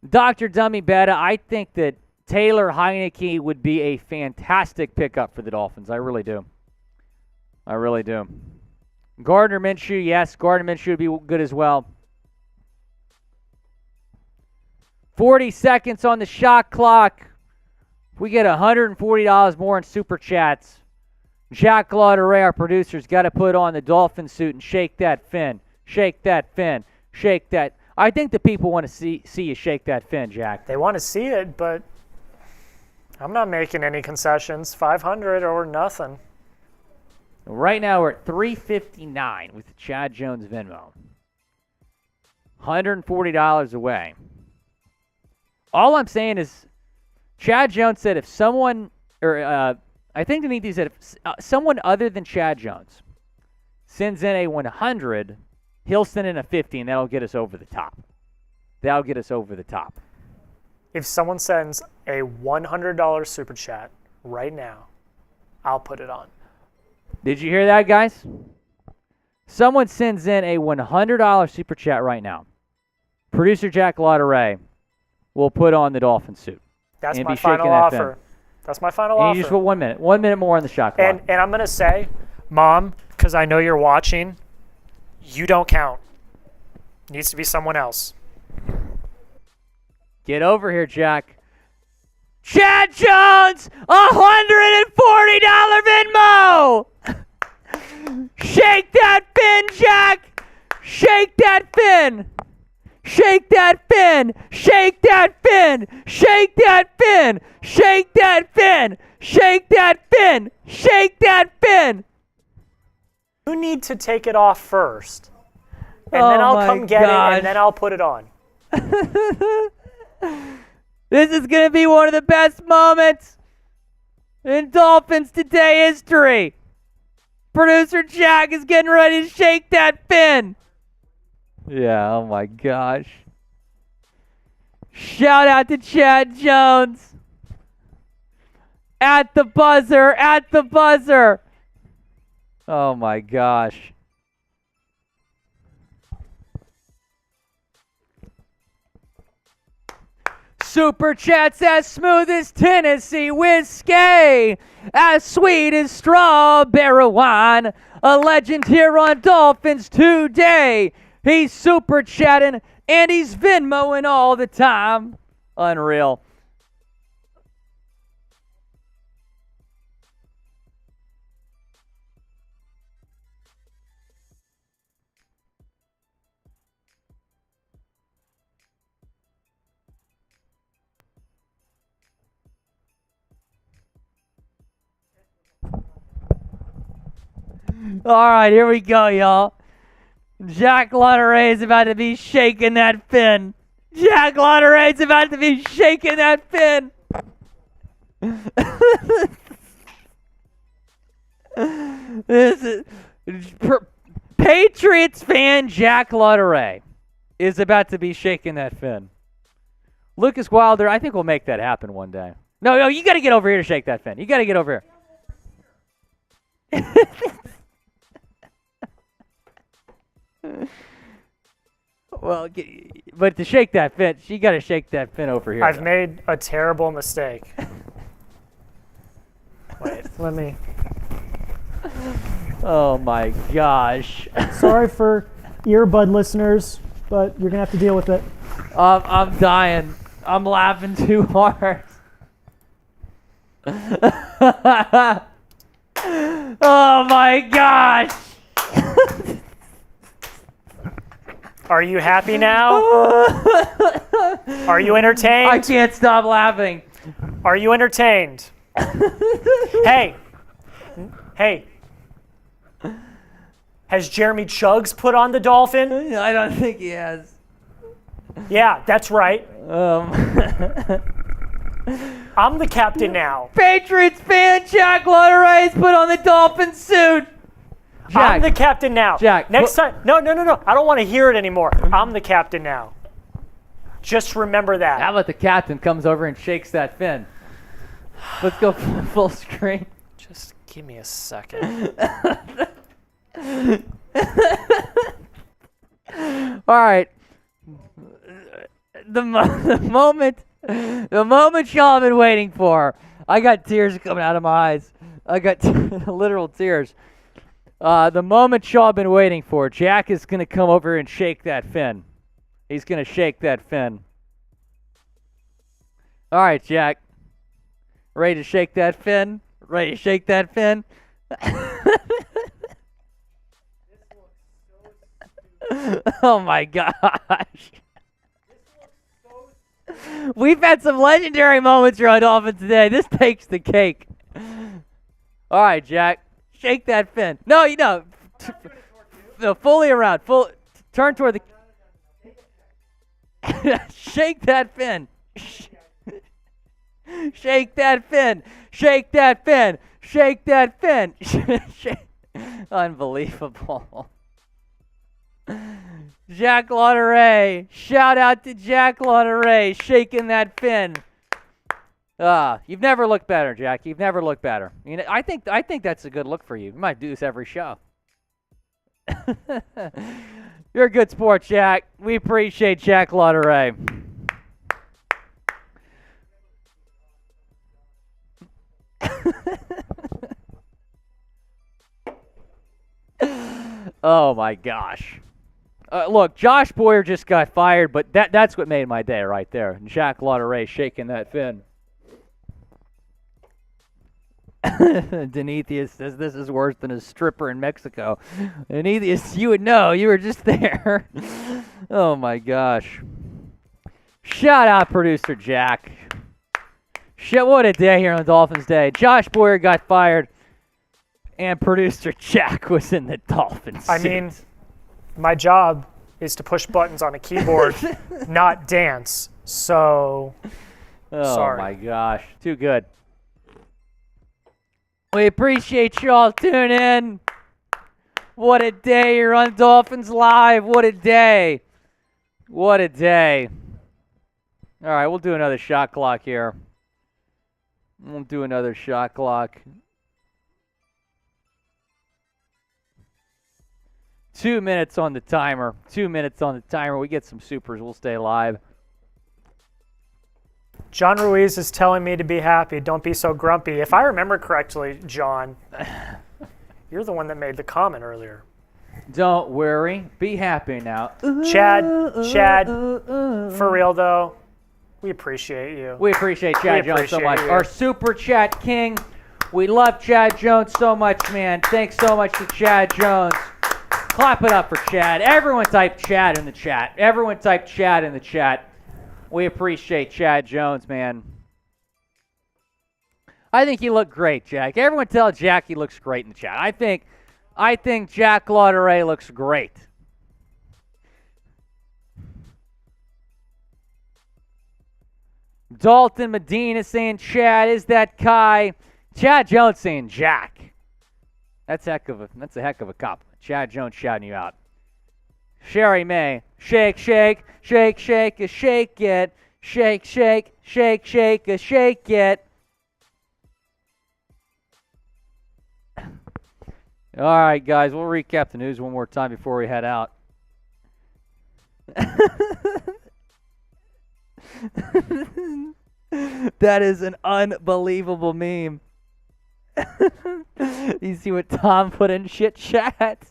Dr. Dummy Beta, I think that Taylor Heineke would be a fantastic pickup for the Dolphins. I really do. I really do. Gardner Minshew, yes, Gardner Minshew would be good as well. 40 seconds on the shot clock. We get $140 more in super chats. Jack Lauderay, our producer's got to put on the Dolphin suit and shake that fin. Shake that fin. Shake that. I think the people want to see you shake that fin, Jack. They want to see it, but I'm not making any concessions. 500 or nothing. Right now we're at $359 with the Chad Jones Venmo. $140 away. All I'm saying is Chad Jones said if someone, I think Denise said if someone other than Chad Jones sends in a 100, he'll send in a 50, and that'll get us over the top. That'll get us over the top. If someone sends a $100 super chat right now, I'll put it on. Did you hear that, guys? Someone sends in a $100 super chat right now. Producer Jack Lauderay will put on the Dolphin suit. That's my final offer. That's my final offer. And you just put 1 minute. 1 minute more on the shot clock. And I'm going to say, Mom, because I know you're watching, you don't count. It needs to be someone else. Get over here, Jack. Chad Jones, $140 Venmo. Shake that fin, Jack. Shake that fin. Shake that fin. Shake that fin. Shake that fin. Shake that fin. Shake that fin. Shake that fin. You need to take it off first. And then I'll come get it, and then I'll put it on. This is going to be one of the best moments in Dolphins Today history. Producer Jack is getting ready to shake that fin. Yeah, oh my gosh. Shout out to Chad Jones. At the buzzer, at the buzzer. Oh my gosh. Super chats as smooth as Tennessee whiskey, as sweet as strawberry wine. A legend here on Dolphins Today. He's super chatting and he's Venmoing all the time. Unreal. All right, here we go, y'all. Jack Lauderay is about to be shaking that fin. Jack Lauderay is about to be shaking that fin. This is Patriots fan Jack Lauderay is about to be shaking that fin. Lucas Wilder, I think we'll make that happen one day. No, you got to get over here to shake that fin. You got to get over here. Well, but to shake that fin, you got to shake that fin over here. I've made a terrible mistake. Wait, let me. Oh my gosh. Sorry for earbud listeners, but you're gonna have to deal with it. I'm dying. I'm laughing too hard. Oh my gosh. Are you happy now? Are you entertained? I can't stop laughing. Are you entertained? Hey. Has Jeremy Chugs put on the Dolphin? I don't think he has. Yeah, that's right. I'm the captain now. Patriots fan Jack Lottery's put on the Dolphin suit. Jack, I'm the captain now. Jack, Next time. No. I don't want to hear it anymore. I'm the captain now. Just remember that. how about the captain comes over and shakes that fin? Let's go full screen. Just give me a second. All right. The moment y'all have been waiting for. I got tears coming out of my eyes. I got literal tears. The moment y'all have been waiting for. Jack is going to come over and shake that fin. He's going to shake that fin. All right, Jack. Ready to shake that fin? Ready to shake that fin? Oh my gosh. We've had some legendary moments here on Dolphins today. This takes the cake. All right, Jack. Shake that fin. No, no, fully around. Turn toward the... Shake that fin. Shake that fin. Shake that fin. Shake that fin. Unbelievable. Jack Lotteray. Shout out to Jack Lotteray shaking that fin. You've never looked better, Jack. You've never looked better. I think that's a good look for you. You might do this every show. You're a good sport, Jack. We appreciate Jack Lotteray. Oh my gosh. Look, Josh Boyer just got fired, but that's what made my day right there. Jack Lotteray shaking that fin. Denethius says this is worse than a stripper in Mexico. Denethius, you would know. You were just there. Oh my gosh. Shout out producer Jack. Shit, what a day here on Dolphins Day. Josh Boyer got fired, and producer Jack was in the Dolphins. I mean, my job is to push buttons on a keyboard, not dance. So, sorry. Oh my gosh, too good. We appreciate y'all tuning in. What a day you're on Dolphins Live. What a day. What a day. All right, we'll do another shot clock here. We'll do another shot clock. 2 minutes on the timer. 2 minutes on the timer. We get some supers. We'll stay live. John Ruiz is telling me to be happy. Don't be so grumpy. If I remember correctly, John, you're the one that made the comment earlier. Don't worry. Be happy now. Chad, for real though, we appreciate you. We appreciate Chad Jones so much. you. Our super chat king. We love Chad Jones so much, man. Thanks so much to Chad Jones. Clap it up for Chad. Everyone type Chad in the chat. Everyone type Chad in the chat. We appreciate Chad Jones, man. I think he looked great, Jack. Everyone tell Jack he looks great in the chat. I think Jack Lotteray looks great. Dalton Medina saying Chad, is that Kai? Chad Jones saying Jack. That's a heck of a compliment. Chad Jones shouting you out. Sherry May, shake, shake, shake, shake, shake it. Shake, shake, shake, shake, shake it. All right, guys, we'll recap the news one more time before we head out. That is an unbelievable meme. You see what Tom put in shit chat?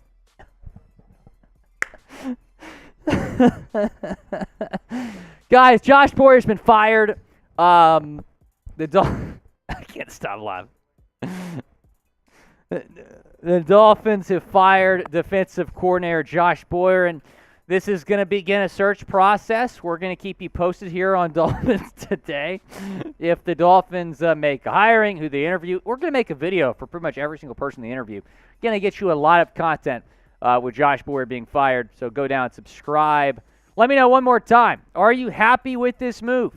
Guys, Josh Boyer's been fired. I can't stop laughing. The Dolphins have fired defensive coordinator Josh Boyer, and this is going to begin a search process. We're going to keep you posted here on Dolphins Today. If the Dolphins make a hiring, who they interview, we're going to make a video for pretty much every single person they interview. Going to get you a lot of content with Josh Boyer being fired, so go down and subscribe. Let me know one more time. Are you happy with this move?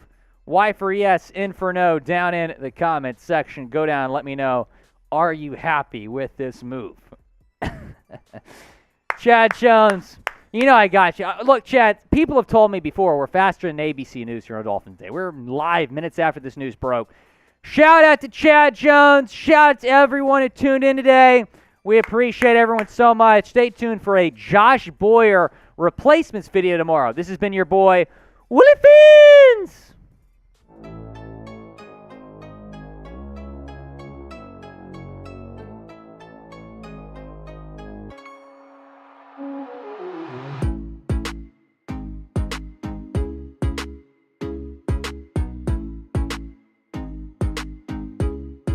Y for yes, N for no, down in the comments section. Go down and let me know. Are you happy with this move? Chad Jones, you know I got you. Look, Chad, people have told me before we're faster than ABC News here on Dolphins Day. We're live minutes after this news broke. Shout out to Chad Jones. Shout out to everyone who tuned in today. We appreciate everyone so much. Stay tuned for a Josh Boyer replacements video tomorrow. This has been your boy, Willy.